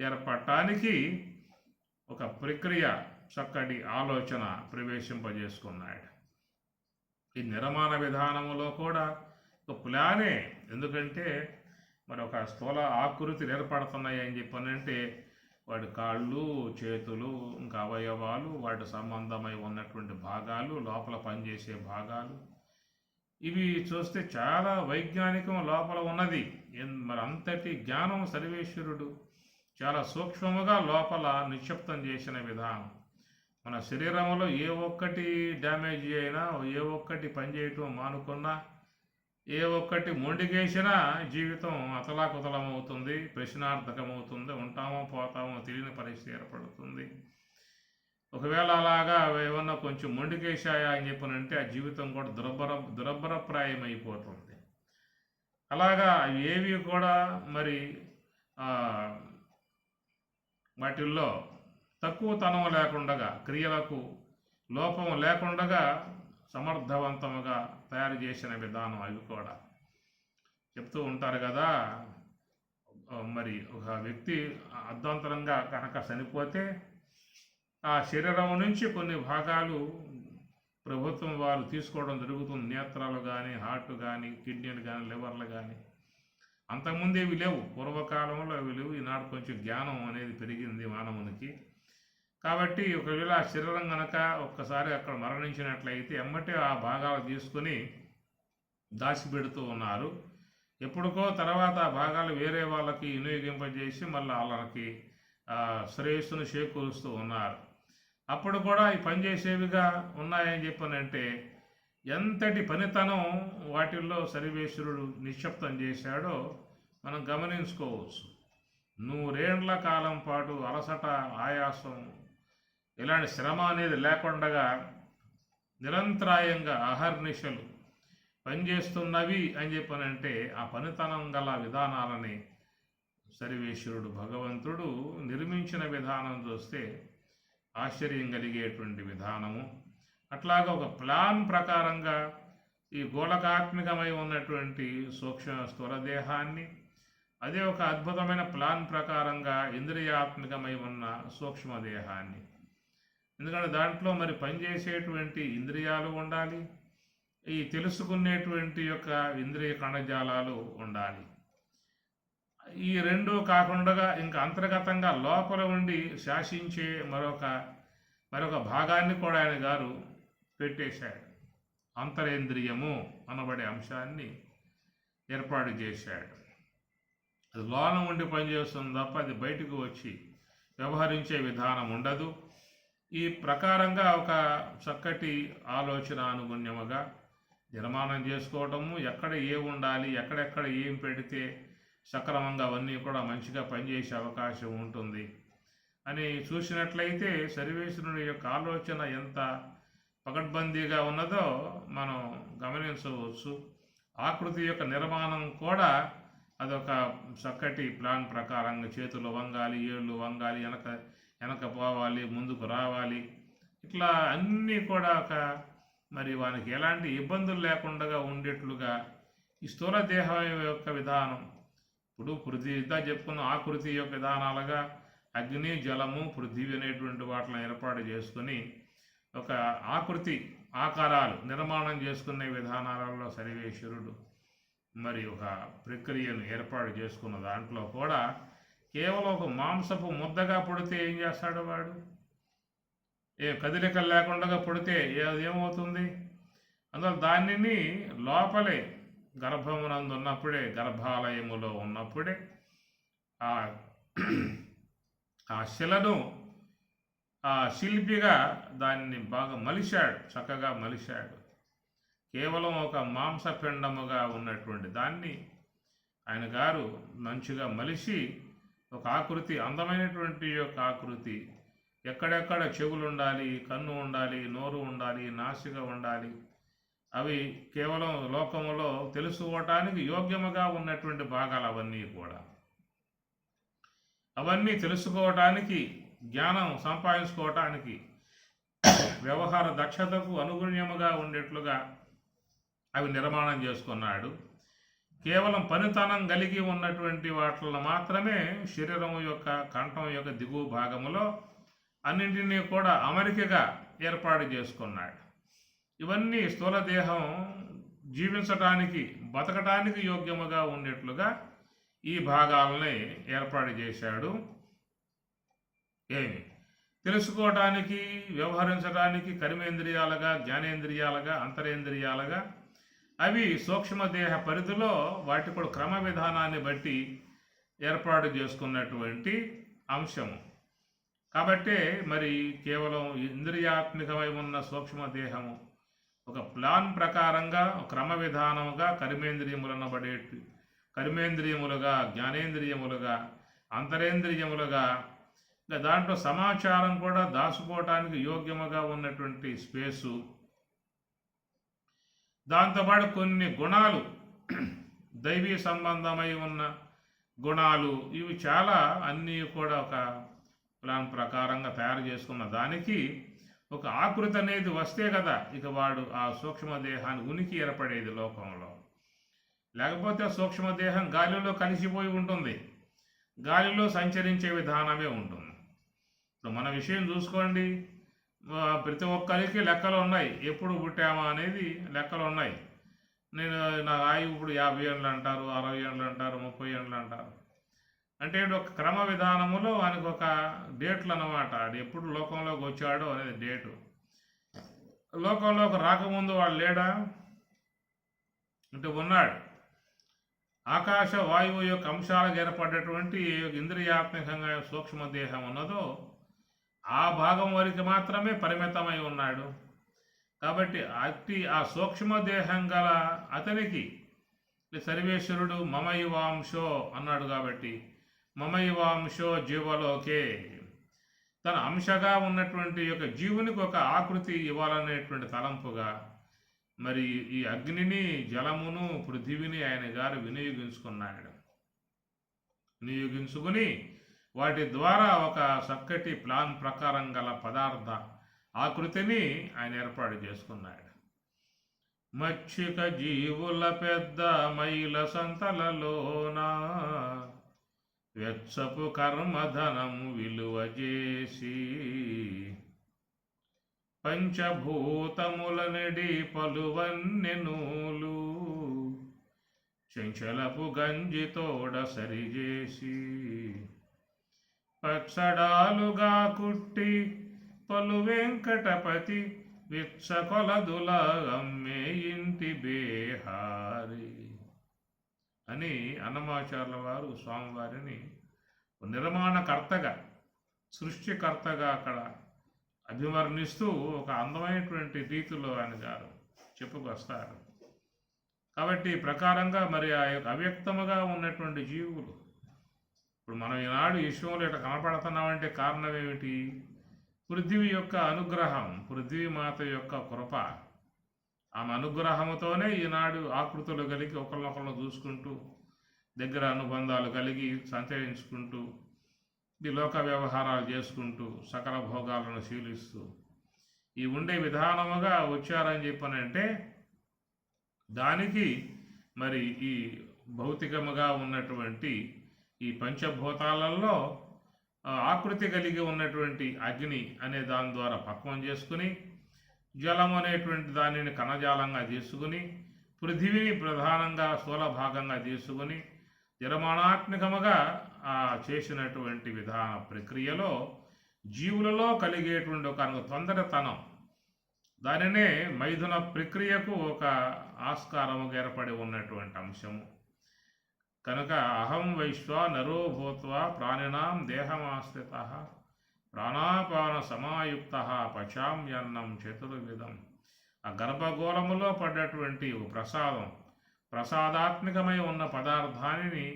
ఏర్పడటానికి ఒక ప్రక్రియ, చక్కటి ఆలోచన ప్రవేశింపజేసుకున్నాడు. ఈ నిర్మాణ విధానంలో కూడా ఒక ప్లానే. ఎందుకంటే మరి ఒక స్థూల ఆకృతులు ఏర్పడుతున్నాయి అని చెప్పనంటే వాడి కాళ్ళు, చేతులు, ఇంకా అవయవాలు, వాటి సంబంధమై ఉన్నటువంటి భాగాలు, లోపల పనిచేసే భాగాలు, ఇవి చూస్తే చాలా వైజ్ఞానికం లోపల ఉన్నది. మరి అంతటి జ్ఞానం సర్వేశ్వరుడు చాలా సూక్ష్మముగా లోపల నిక్షిప్తం చేసిన విధానం. మన శరీరంలో ఏ ఒక్కటి డ్యామేజ్ అయినా, ఏ ఒక్కటి పనిచేయటం మానుకున్నా, ఏ ఒక్కటి మొండికేసినా జీవితం అతలాకుతలం అవుతుంది, ప్రశ్నార్థకమవుతుంది, ఉంటామో పోతామో తెలియని పరిస్థితి ఏర్పడుతుంది. ఒకవేళ అలాగా ఏమన్నా కొంచెం మొండికేశాయా అని చెప్పనంటే ఆ జీవితం కూడా దురభరప్రాయం అయిపోతుంది. అలాగా ఏవి కూడా మరి వాటిల్లో తక్కువతనం లేకుండా, క్రియలకు లోపం లేకుండా సమర్థవంతముగా తయారు చేసిన విధానం. అవి కూడా చెప్తూ ఉంటారు కదా, మరి ఒక వ్యక్తి అర్ధాంతరంగా కనుక చనిపోతే ఆ శరీరం నుంచి కొన్ని భాగాలు ప్రభుత్వం వారు తీసుకోవడం జరుగుతుంది. నేత్రాలు కానీ, హార్ట్ కానీ, కిడ్నీలు కానీ, లివర్లు కానీ. అంతకుముందు ఇవి లేవు, పూర్వకాలంలో ఇవి లేవు. ఈనాడు కొంచెం జ్ఞానం అనేది పెరిగింది మానవునికి. కాబట్టి ఒకవేళ ఆ శరీరం కనుక ఒక్కసారి అక్కడ మరణించినట్లయితే ఎమ్మటే ఆ భాగాలు తీసుకుని దాచిపెడుతూ ఉన్నారు. ఎప్పుడుకో తర్వాత ఆ భాగాలు వేరే వాళ్ళకి వినియోగింపజేసి మళ్ళీ వాళ్ళకి శ్రేయస్సును చేకూరుస్తూ ఉన్నారు. అప్పుడు కూడా ఈ పనిచేసేవిగా ఉన్నాయని చెప్పనంటే ఎంతటి పనితనం వాటిల్లో సర్వేశ్వరుడు నిక్షిప్తం చేశాడో మనం గమనించుకోవచ్చు. 100 ఏళ్ల కాలం పాటు అలసట, ఆయాసం, ఇలాంటి శ్రమ అనేది లేకుండా నిరంతరాయంగా అహర్నిశలు పనిచేస్తున్నవి అని చెప్పనంటే ఆ పనితనం గల విధానాలని సర్వేశ్వరుడు భగవంతుడు నిర్మించిన విధానం చూస్తే ఆశ్చర్యం కలిగేటువంటి విధానము. అట్లాగా ఒక ప్లాన్ ప్రకారంగా ఈ గోళకాత్మికమై ఉన్నటువంటి సూక్ష్మ స్థూలదేహాన్ని, అదే ఒక అద్భుతమైన ప్లాన్ ప్రకారంగా ఇంద్రియాత్మికమై ఉన్న సూక్ష్మదేహాన్ని. ఎందుకంటే దాంట్లో మరి పనిచేసేటువంటి ఇంద్రియాలు ఉండాలి, ఈ తెలుసుకునేటువంటి యొక్క ఇంద్రియ కణజాలాలు ఉండాలి. ఈ రెండు కాకుండా ఇంకా అంతర్గతంగా లోపల ఉండి శాసించే మరొక భాగాన్ని కూడా ఆయన గారు పెట్టేశాడు. అంతరేంద్రియము అనబడే అంశాన్ని ఏర్పాటు చేశాడు. అది లోన ఉండి పనిచేస్తుంది తప్ప అది బయటకు వచ్చి వ్యవహరించే విధానం ఉండదు. ఈ ప్రకారంగా ఒక చక్కటి ఆలోచన అనుగుణ్యముగా నిర్మాణం చేసుకోవటము, ఎక్కడ ఏం ఉండాలి, ఎక్కడెక్కడ ఏం పెడితే సక్రమంగా అవన్నీ కూడా మంచిగా పనిచేసే అవకాశం ఉంటుంది అని చూసినట్లయితే సర్వేశ్వరుని యొక్క ఆలోచన ఎంత పకడ్బందీగా ఉన్నదో మనం గమనించవచ్చు. ఆకృతి యొక్క నిర్మాణం కూడా అదొక చక్కటి ప్లాన్ ప్రకారంగా చేతులు వంగాలి, ఏళ్ళు వంగాలి, వెనక పోవాలి, ముందుకు రావాలి, ఇట్లా అన్నీ కూడా మరి వానికి ఎలాంటి ఇబ్బందులు లేకుండా ఉండేట్లుగా ఈ స్థూల దేహం యొక్క విధానం. ఇప్పుడు పృథ్వీ చెప్పుకున్న ఆకృతి యొక్క విధానాలుగా అగ్ని, జలము, పృథివీ అనేటువంటి వాటిని ఏర్పాటు చేసుకుని ఒక ఆకృతి ఆకారాలు నిర్మాణం చేసుకునే విధానాలలో సర్వేశ్వరుడు మరి ఒక ప్రక్రియను ఏర్పాటు చేసుకున్న దాంట్లో కూడా కేవలం ఒక మాంసపు ముద్దగా పుడితే ఏం చేస్తాడు వాడు? ఏ కదలికలు లేకుండా పుడితే ఏమవుతుంది? అందువల్ల దానిని లోపలే గర్భమునందు ఉన్నప్పుడే, గర్భాలయములో ఉన్నప్పుడే ఆ శిలను ఆ శిల్పిగా దాన్ని బాగా మలిశాడు, చక్కగా మలిశాడు. కేవలం ఒక మాంసపిండముగా ఉన్నటువంటి దాన్ని ఆయన గారు మంచిగా మలిసి ఒక ఆకృతి, అందమైనటువంటి యొక్క ఆకృతి, ఎక్కడెక్కడ చెవులు ఉండాలి, కన్ను ఉండాలి, నోరు ఉండాలి, నాసిక ఉండాలి, అవి కేవలం లోకములో తెలుసుకోవటానికి యోగ్యముగా ఉన్నటువంటి భాగాలు అవన్నీ కూడా. అవన్నీ తెలుసుకోవటానికి, జ్ఞానం సంపాదించుకోవటానికి, వ్యవహార దక్షతకు అనుగుణ్యముగా ఉండేట్లుగా అవి నిర్మాణం చేసుకున్నాడు. కేవలం పనితనం కలిగి ఉన్నటువంటి వాటిలో మాత్రమే శరీరం యొక్క కంఠం యొక్క దిగువ భాగములో అన్నింటినీ కూడా అమరికగా ఏర్పాటు చేసుకున్నాడు. ఇవన్నీ స్థూల దేహం జీవించటానికి బతకటానికి యోగ్యముగా ఉండేట్లుగా ఈ భాగాలని ఏర్పాటు చేశాడు. ఏమి తెలుసుకోవటానికి, వ్యవహరించడానికి కర్మేంద్రియాలుగా, జ్ఞానేంద్రియాలుగా, అంతరేంద్రియాలుగా అవి సూక్ష్మదేహ పరిధిలో వాటి కూడా క్రమ విధానాన్ని బట్టి ఏర్పాటు చేసుకున్నటువంటి అంశము. కాబట్టే మరి కేవలం ఇంద్రియాత్మికమై ఉన్న సూక్ష్మదేహము ఒక ప్లాన్ ప్రకారంగా క్రమ విధానముగా కర్మేంద్రియములుగా, జ్ఞానేంద్రియములుగా, అంతరేంద్రియములుగా, దాంట్లో సమాచారం కూడా దాచుకోవటానికి యోగ్యముగా ఉన్నటువంటి స్పేసు, దాంతోపాటు కొన్ని గుణాలు దైవీ సంబంధమై ఉన్న గుణాలు, ఇవి చాలా అన్నీ కూడా ఒక ప్లాన్ ప్రకారంగా తయారు చేసుకున్న దానికి ఒక ఆకృతి అనేది వస్తే కదా ఇక వాడు ఆ సూక్ష్మదేహాన్ని ఉనికి ఏర్పడేది లోకంలో. లేకపోతే సూక్ష్మదేహం గాలిలో కలిసిపోయి ఉంటుంది, గాలిలో సంచరించే విధానమే ఉంటుంది. ఇప్పుడు మన విషయం చూసుకోండి, ప్రతి ఒక్కరికి లెక్కలు ఉన్నాయి, ఎప్పుడు పుట్టామా అనేది లెక్కలు ఉన్నాయి. నా ఆయువు ఇప్పుడు 50 ఏళ్ళు అంటారు, 60 ఏళ్ళు అంటారు, 30 ఏళ్ళు అంటారు. అంటే ఒక క్రమ విధానములో ఆయనకు ఒక డేట్లు అన్నమాట. అది ఎప్పుడు లోకంలోకి వచ్చాడో అనేది డేటు. లోకంలోకి రాకముందు వాడు లేడా అంటే ఉన్నాడు. ఆకాశ వాయువు యొక్క అంశాలకు ఏర్పడేటువంటి ఇంద్రియాత్మకంగా సూక్ష్మదేహం ఉన్నదో ఆ భాగం వరకు మాత్రమే పరిమితమై ఉన్నాడు. కాబట్టి ఆ సూక్ష్మదేహం గల అతనికి సర్వేశ్వరుడు మమైవాంశో అన్నాడు. కాబట్టి మమైవాంశో జీవలోకే, తన అంశగా ఉన్నటువంటి యొక్క జీవునికి ఒక ఆకృతి ఇవ్వాలనేటువంటి తలంపుగా మరి ఈ అగ్నిని, జలమును, పృథివిని ఆయన గారు వినియోగించుకుని వాటి ద్వారా ఒక చక్కటి ప్లాన్ ప్రకారం గల పదార్థ ఆకృతిని ఆయన ఏర్పాటు చేసుకున్నాడు. మచ్చిక జీవుల పెద్ద మైల సంతలలోన వెచ్చపు కర్మధనము విలువ చేసి పంచభూతములనడి పలువన్నెనూలు చెంచలపు గంజితోడ సరిచేసి పచ్చడాలుగా కుట్టి పలు వెంకటపతి విచ్చకొలదుల అమ్మే ఇంటి బేహారి అని అన్నమాచార్యుల వారు స్వామివారిని నిర్మాణకర్తగా, సృష్టికర్తగా అక్కడ అభివర్ణిస్తూ ఒక అందమైనటువంటి రీతిలో ఆయన గారు చెప్పుకొస్తారు. కాబట్టి ప్రకారంగా మరి ఆ యొక్క అవ్యక్తముగా ఉన్నటువంటి జీవులు ఇప్పుడు మనం ఈనాడు విశ్వంలో ఇట్లా కనపడుతున్నామంటే కారణం ఏమిటి? పృథ్వీ యొక్క అనుగ్రహం, పృథ్వీ మాత యొక్క కృప. ఆమె అనుగ్రహముతోనే ఈనాడు ఆకృతులు కలిగి ఒకరినొకరిని చూసుకుంటూ దగ్గర అనుబంధాలు కలిగి సంచరించుకుంటూ ఈ లోక వ్యవహారాలు చేసుకుంటూ సకల భోగాలను శీలిస్తూ ఈ ఉండే విధానముగా వచ్చారని చెప్పనంటే దానికి మరి ఈ భౌతికముగా ఉన్నటువంటి ఈ పంచభూతాలలో ఆకృతి కలిగి ఉన్నటువంటి అగ్ని అనే దాని ద్వారా పక్వం చేసుకుని, జలం అనేటువంటి దానిని కణజాలంగా తీసుకుని, పృథివీని ప్రధానంగా స్థూల భాగంగా తీసుకుని నిర్మాణాత్మకముగా చేసినటువంటి విధాన ప్రక్రియలో జీవులలో కలిగేటువంటి ఒక తొందరతనం, దానినే మైథున ప్రక్రియకు ఒక ఆస్కారముగా ఏర్పడి ఉన్నటువంటి అంశము. కనుక అహం వైశ్వ నరో భూత్వా ప్రాణినాం దేహమాశ్రిత ప్రాణాపాన సమాయుక్త పచామ్యన్నం చతుర్విధం. ఆ గర్భగోళములో పడ్డటువంటి ప్రసాదాత్మకమై ఉన్న పదార్థాన్ని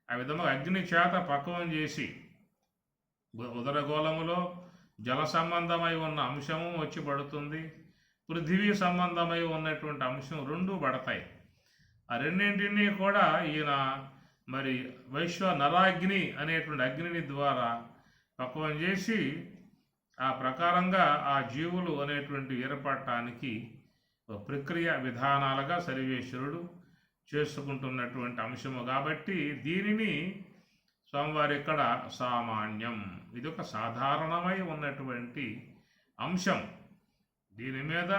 ఆ విధంగా అగ్ని చేత పక్వం చేసి ఉదరగోళములో జల సంబంధమై ఉన్న అంశము వచ్చి పడుతుంది, పృథివీ సంబంధమై ఉన్నటువంటి అంశం రెండు పడతాయి. ఆ రెండింటినీ కూడా ఈయన మరి వైశ్వ నరాగ్ని అనేటువంటి అగ్నిని ద్వారా పక్వం చేసి ఆ ప్రకారంగా ఆ జీవులు అనేటువంటి ఏర్పడటానికి ప్రక్రియ విధానాలుగా సర్వేశ్వరుడు చేసుకుంటున్నటువంటి అంశము కాబట్టి దీనిని స్వామివారి ఇక్కడ సామాన్యం, ఇది ఒక సాధారణమై ఉన్నటువంటి అంశం. దీని మీద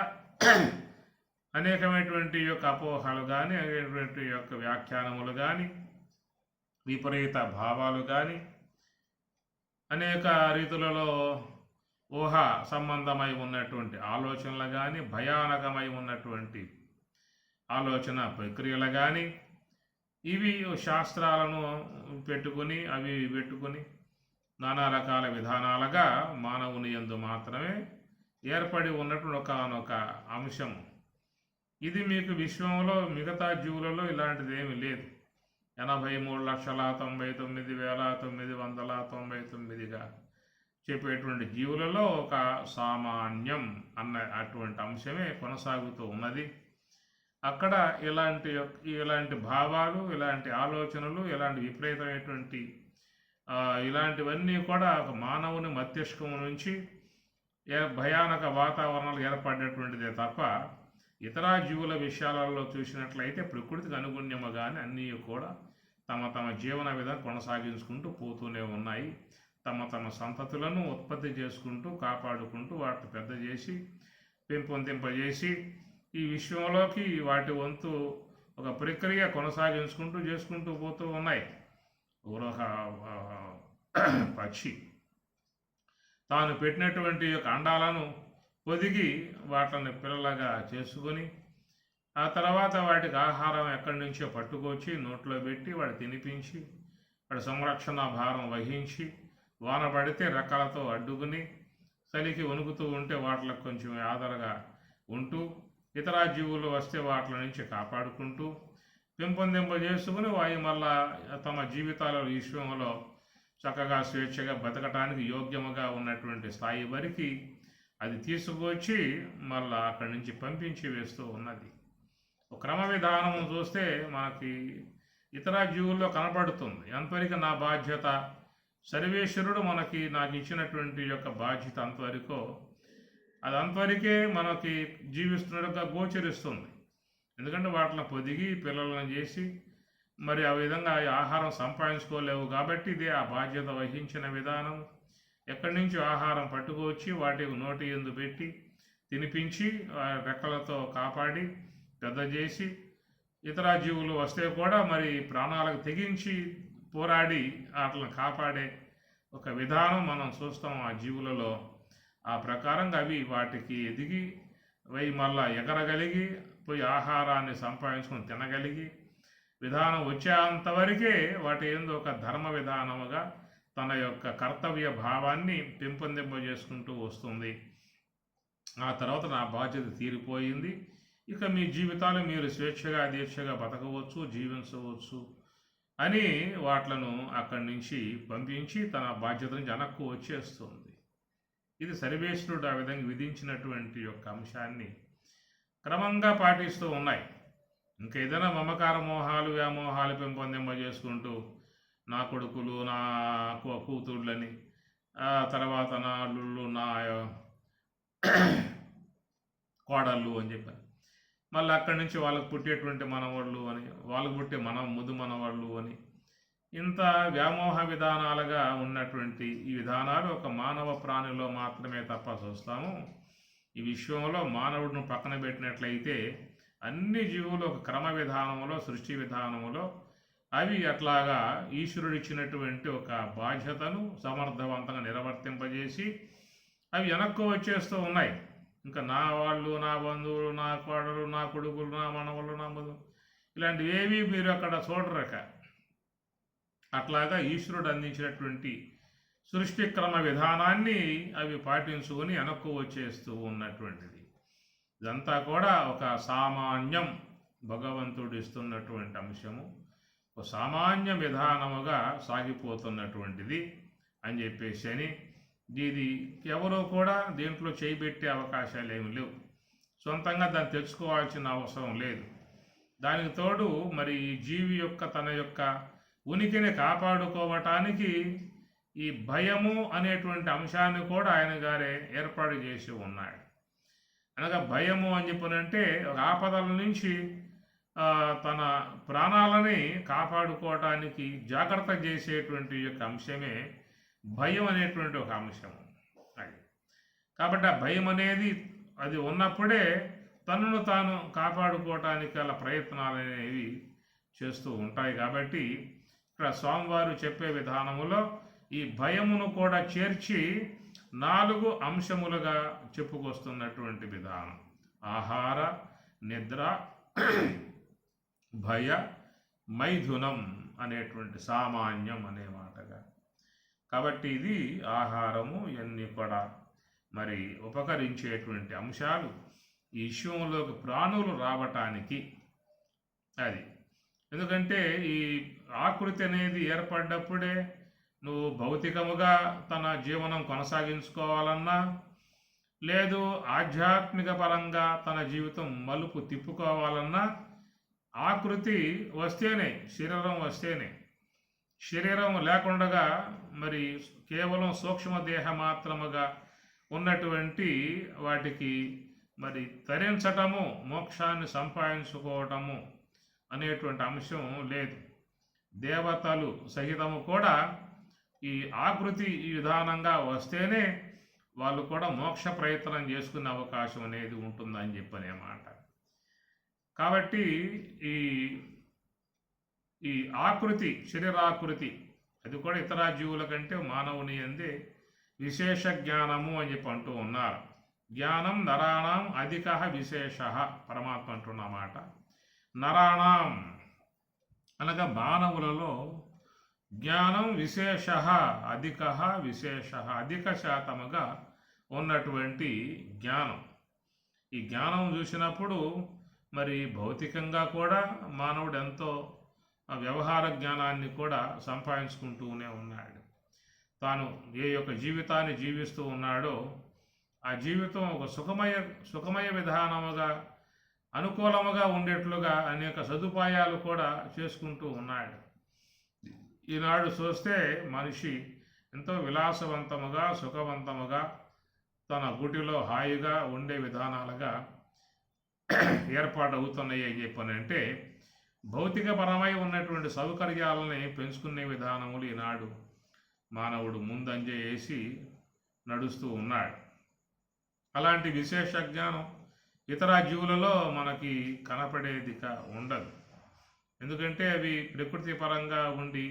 అనేకమైనటువంటి యొక్క అపోహలు కానీ, అనేకమైనటువంటి యొక్క వ్యాఖ్యానములు కానీ, విపరీత భావాలు కానీ, అనేక రీతులలో ఊహ సంబంధమై ఉన్నటువంటి ఆలోచనలు కానీ, భయానకమై ఉన్నటువంటి ఆలోచన ప్రక్రియలు కానీ, ఇవి శాస్త్రాలను పెట్టుకుని నానా రకాల విధానాలుగా మానవుని యందు మాత్రమే ఏర్పడి ఉన్నటువంటి ఒకనొక అంశం. ఇది మీకు విశ్వంలో మిగతా జీవులలో ఇలాంటిది ఏమీ లేదు. 83,99,999గా చెప్పేటువంటి జీవులలో ఒక సామాన్యం అన్న అటువంటి అంశమే కొనసాగుతూ ఉన్నది. అక్కడ ఇలాంటి భావాలు, ఇలాంటి ఆలోచనలు, ఇలాంటి విపరీతమైనటువంటి ఇలాంటివన్నీ కూడా ఒక మానవుని మస్తిష్కం నుంచి భయానక వాతావరణాలు ఏర్పడినటువంటిదే తప్ప ఇతర జీవుల విషయాలలో చూసినట్లయితే ప్రకృతికి అనుగుణ్యముగానే అన్నీ కూడా తమ తమ జీవన విధానం కొనసాగించుకుంటూ పోతూనే ఉన్నాయి. తమ సంతతులను ఉత్పత్తి చేసుకుంటూ కాపాడుకుంటూ వాటిని పెద్ద చేసి పెంపొందింపజేసి ఈ విశ్వంలోకి వాటి వంతు ఒక ప్రక్రియ చేసుకుంటూ పోతూ ఉన్నాయి. ఒక పక్షి తాను పెట్టినటువంటి యొక్క అండాలను పొదిగి వాటిని పిల్లలుగా చేసుకొని ఆ తర్వాత వాటికి ఆహారం ఎక్కడి నుంచో పట్టుకొచ్చి నోట్లో పెట్టి వాడు తినిపించి వాడి సంరక్షణ భారం వహించి వాన పడితే రెక్కలతో అడ్డుకుని చలికి వణుకుతూ ఉంటే వాటికి కొంచెం ఆదరగా ఉంటూ ఇతర జీవులు వస్తే వాటి నుంచి కాపాడుకుంటూ పెంపొందింపజేసుకుని వాయి మళ్ళా తమ జీవితాలలో విశ్వంలో చక్కగా స్వేచ్ఛగా బతకటానికి యోగ్యముగా ఉన్నటువంటి స్థాయి వరకు అది తీసుకొచ్చి మళ్ళా అక్కడి నుంచి పంపించి వేస్తూ ఉన్నది. క్రమ విధానం చూస్తే మనకి ఇతర జీవుల్లో కనపడుతుంది. ఎంతవరకు నా బాధ్యత, సర్వేశ్వరుడు నాకు ఇచ్చినటువంటి యొక్క బాధ్యత అంతవరకు అది అంతవరకే మనకి జీవిస్తున్నట్టుగా గోచరిస్తుంది. ఎందుకంటే వాటిని పొదిగి పిల్లలను చేసి మరి ఆ విధంగా ఆహారం సంపాదించుకోలేవు కాబట్టి ఇదే ఆ బాధ్యత వహించిన విధానం. ఎక్కడి నుంచి ఆహారం పట్టుకొచ్చి వాటికి నోటి యందు పెట్టి తినిపించి రెక్కలతో కాపాడి పెద్ద చేసి ఇతర జీవులు వస్తే కూడా మరి ప్రాణాలకు తెగించి పోరాడి వాటిని కాపాడే ఒక విధానం మనం చూస్తాం ఆ జీవులలో. ఆ ప్రకారంగా అవి వాటికి ఎదిగి మళ్ళా ఎగరగలిగి పోయి ఆహారాన్ని సంపాదించుకొని తినగలిగి విధానం వచ్చేంతవరకే వాటి ఏందో ఒక ధర్మ విధానముగా తన యొక్క కర్తవ్య భావాన్ని పెంపొందింపజేసుకుంటూ వస్తుంది. ఆ తర్వాత నా బాధ్యత తీరిపోయింది, ఇక మీ జీవితాలు మీరు స్వేచ్ఛగా దీక్షగా బతకవచ్చు, జీవించవచ్చు అని వాట్లను అక్కడి నుంచి పంపించి తన బాధ్యత నుంచి వెనక్కు వచ్చేస్తుంది. ఇది సర్వేశ్వరుడు ఆ విధంగా విధించినటువంటి యొక్క అంశాన్ని క్రమంగా పాటిస్తూ ఉన్నాయి. ఇంకా ఏదైనా మమకార మోహాలు వ్యామోహాలు పెంపొందింపజేసుకుంటూ నా కొడుకులు, నా కూతుళ్ళని, తర్వాత నా అల్లుళ్ళు, నా కోడళ్ళు అని చెప్పారు. మళ్ళీ అక్కడి నుంచి వాళ్ళకు పుట్టేటువంటి మనవాళ్ళు అని, వాళ్ళకు పుట్టే ముద్దు మనవాళ్ళు అని, ఇంత వ్యామోహ విధానాలుగా ఉన్నటువంటి ఈ విధానాలు ఒక మానవ ప్రాణిలో మాత్రమే తప్ప చూస్తాము. ఈ విశ్వంలో మానవుడిని పక్కన పెట్టినట్లయితే అన్ని జీవులు ఒక క్రమ విధానంలో, సృష్టి విధానంలో అవి అట్లాగా ఈశ్వరుడు ఇచ్చినటువంటి ఒక బాధ్యతను సమర్థవంతంగా నిర్వర్తింపజేసి అవి వెనక్కు వచ్చేస్తూ ఉన్నాయి. ఇంకా నా వాళ్ళు, నా బంధువులు, నా కోడలు, నా కొడుకులు, నా మనవలు, నా మధు ఇలాంటివి ఏవి మీరు అక్కడ చూడరక. అట్లాగా ఈశ్వరుడు అందించినటువంటి సృష్టి క్రమ విధానాన్ని అవి పాటించుకొని వెనక్కు వచ్చేస్తూ ఉన్నటువంటిది. ఇదంతా కూడా ఒక సామాన్యం, భగవంతుడు ఇస్తున్నటువంటి అంశము, ఒక సామాన్య విధానముగా సాగిపోతున్నటువంటిది అని చెప్పేసి అని ఇది ఎవరో కూడా దీంట్లో చేయబెట్టే అవకాశాలు ఏమి లేవు. సొంతంగా దాన్ని తెచ్చుకోవాల్సిన అవసరం లేదు. దానికి తోడు మరి ఈ జీవి యొక్క తన యొక్క ఉనికిని కాపాడుకోవటానికి ఈ భయము అనేటువంటి అంశాన్ని కూడా ఆయన గారే ఏర్పాటు చేసి ఉన్నాడు. అనగా భయము అని చెప్పనంటే ఆపదల నుంచి తన ప్రాణాలని కాపాడుకోవటానికి జాగ్రత్త చేసేటువంటి యొక్క అంశమే భయం అనేటువంటి ఒక అంశం. అది కాబట్టి ఆ భయం అనేది అది ఉన్నప్పుడే తనను తాను కాపాడుకోవటానికి గల ప్రయత్నాలు అనేవి చేస్తూ ఉంటాయి. కాబట్టి ఇక్కడ స్వామివారు చెప్పే విధానములో ఈ భయమును కూడా చేర్చి 4 అంశములుగా చెప్పుకొస్తున్నటువంటి విధానం: ఆహార, నిద్ర, భయ, మైథునం అనేటువంటి సామాన్యం అనే మాటగా. కాబట్టి ఇది ఆహారము ఇవన్నీ కూడా మరి ఉపకరించేటువంటి అంశాలు ఈ విషయంలోకి ప్రాణులు రావటానికి. అది ఎందుకంటే ఈ ఆకృతి అనేది ఏర్పడ్డప్పుడే నువ్వు భౌతికముగా తన జీవనం కొనసాగించుకోవాలన్నా, లేదు ఆధ్యాత్మిక పరంగా తన జీవితం మలుపు తిప్పుకోవాలన్నా ఆకృతి వస్తేనే, శరీరం వస్తేనే. శరీరం లేకుండగా మరి కేవలం సూక్ష్మదేహ మాత్రముగా ఉన్నటువంటి వాటికి మరి తరించటము, మోక్షాన్ని సంపాదించుకోవటము అనేటువంటి అంశం లేదు. దేవతలు సహితము కూడా ఈ ఆకృతి ఈ విధానంగా వస్తేనే వాళ్ళు కూడా మోక్ష ప్రయత్నం చేసుకునే అవకాశం అనేది ఉంటుందని చెప్పనే మాట. కాబట్టి ఈ ఈ ఆకృతి, శరీరాకృతి అది కూడా ఇతర జీవుల కంటే మానవుని అందే విశేష జ్ఞానము అని చెప్పి అంటూ ఉన్నారు. జ్ఞానం నరాణం అధిక విశేష, పరమాత్మ అంటున్నమాట. నరాణం అనగా మానవులలో జ్ఞానం విశేష, అధిక విశేష, అధిక శాతముగా ఉన్నటువంటి జ్ఞానం. ఈ జ్ఞానం చూసినప్పుడు మరి భౌతికంగా కూడా మానవుడు ఎంతో వ్యవహార జ్ఞానాన్ని కూడా సంపాదించుకుంటూనే ఉన్నాడు. తాను ఏ యొక్క జీవితాన్ని జీవిస్తూ ఉన్నాడో ఆ జీవితం ఒక సుఖమయ విధానముగా, అనుకూలముగా ఉండేట్లుగా అనేక సదుపాయాలు కూడా చేసుకుంటూ ఉన్నాడు. ఈనాడు చూస్తే మనిషి ఎంతో విలాసవంతముగా, సుఖవంతముగా తన గుటిలో హాయిగా ఉండే విధానాలుగా ఏర్పాటవుతున్నాయి అని చెప్పనంటే భౌతికపరమై ఉన్నటువంటి సౌకర్యాలని పెంచుకునే విధానములు ఈనాడు మానవుడు ముందంజ వేసి నడుస్తూ ఉన్నాడు. అలాంటి విశేష జ్ఞానం ఇతర జీవులలో మనకి కనపడేదిక ఉండదు. ఎందుకంటే అవి ప్రకృతి పరంగా ఉండి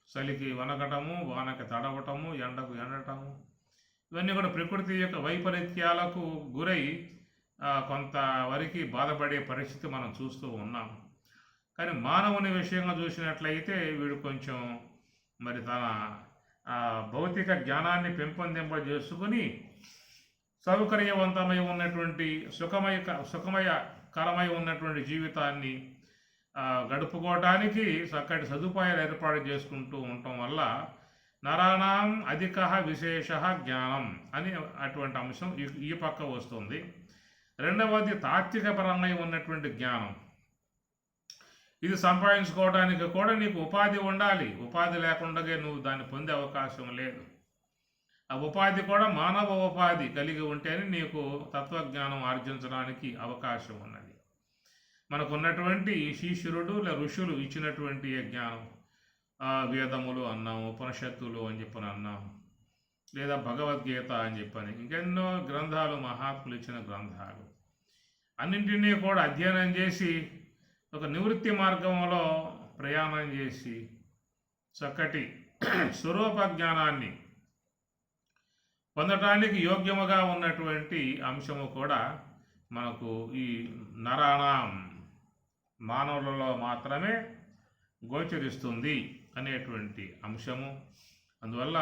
చలికి వనకటము, వానకి తడవటము, ఎండకు ఎండటము, ఇవన్నీ కూడా ప్రకృతి యొక్క వైపరీత్యాలకు గురై కొంతవరకు బాధపడే పరిస్థితి మనం చూస్తూ ఉన్నాం. కానీ మానవుని విషయంగా చూసినట్లయితే వీడు కొంచెం మరి తన భౌతిక జ్ఞానాన్ని పెంపొందింపజేసుకుని సౌకర్యవంతమై ఉన్నటువంటి సుఖమయకరమై ఉన్నటువంటి జీవితాన్ని గడుపుకోవటానికి చక్కటి సదుపాయాలు ఏర్పాటు చేసుకుంటూ ఉండటం వల్ల నరాణం అధిక విశేష జ్ఞానం అని అటువంటి అంశం ఈ పక్క వస్తుంది. రెండవది తాత్విక పరంగా ఉన్నటువంటి జ్ఞానం. ఇది సంపాదించుకోవడానికి కూడా నీకు ఉపాధి ఉండాలి. ఉపాధి లేకుండా నువ్వు దాన్ని పొందే అవకాశం లేదు. ఆ ఉపాధి కూడా మానవ ఉపాధి కలిగి ఉంటేనే నీకు తత్వజ్ఞానం ఆర్జించడానికి అవకాశం ఉన్నది. మనకున్నటువంటి శీశ్వరుడు ఋషులు ఇచ్చినటువంటి జ్ఞానం, వేదములు అన్నాం, ఉపనిషత్తులు అని చెప్పని అన్నాం, లేదా భగవద్గీత అని చెప్పని ఇంకెన్నో గ్రంథాలు, మహాత్ములు ఇచ్చిన గ్రంథాలు అన్నింటినీ కూడా అధ్యయనం చేసి ఒక నివృత్తి మార్గంలో ప్రయాణం చేసి చక్కటి స్వరూప జ్ఞానాన్ని పొందటానికి యోగ్యముగా ఉన్నటువంటి అంశము కూడా మనకు ఈ నరాణం మానవులలో మాత్రమే గోచరిస్తుంది అనేటువంటి అంశము. అందువల్ల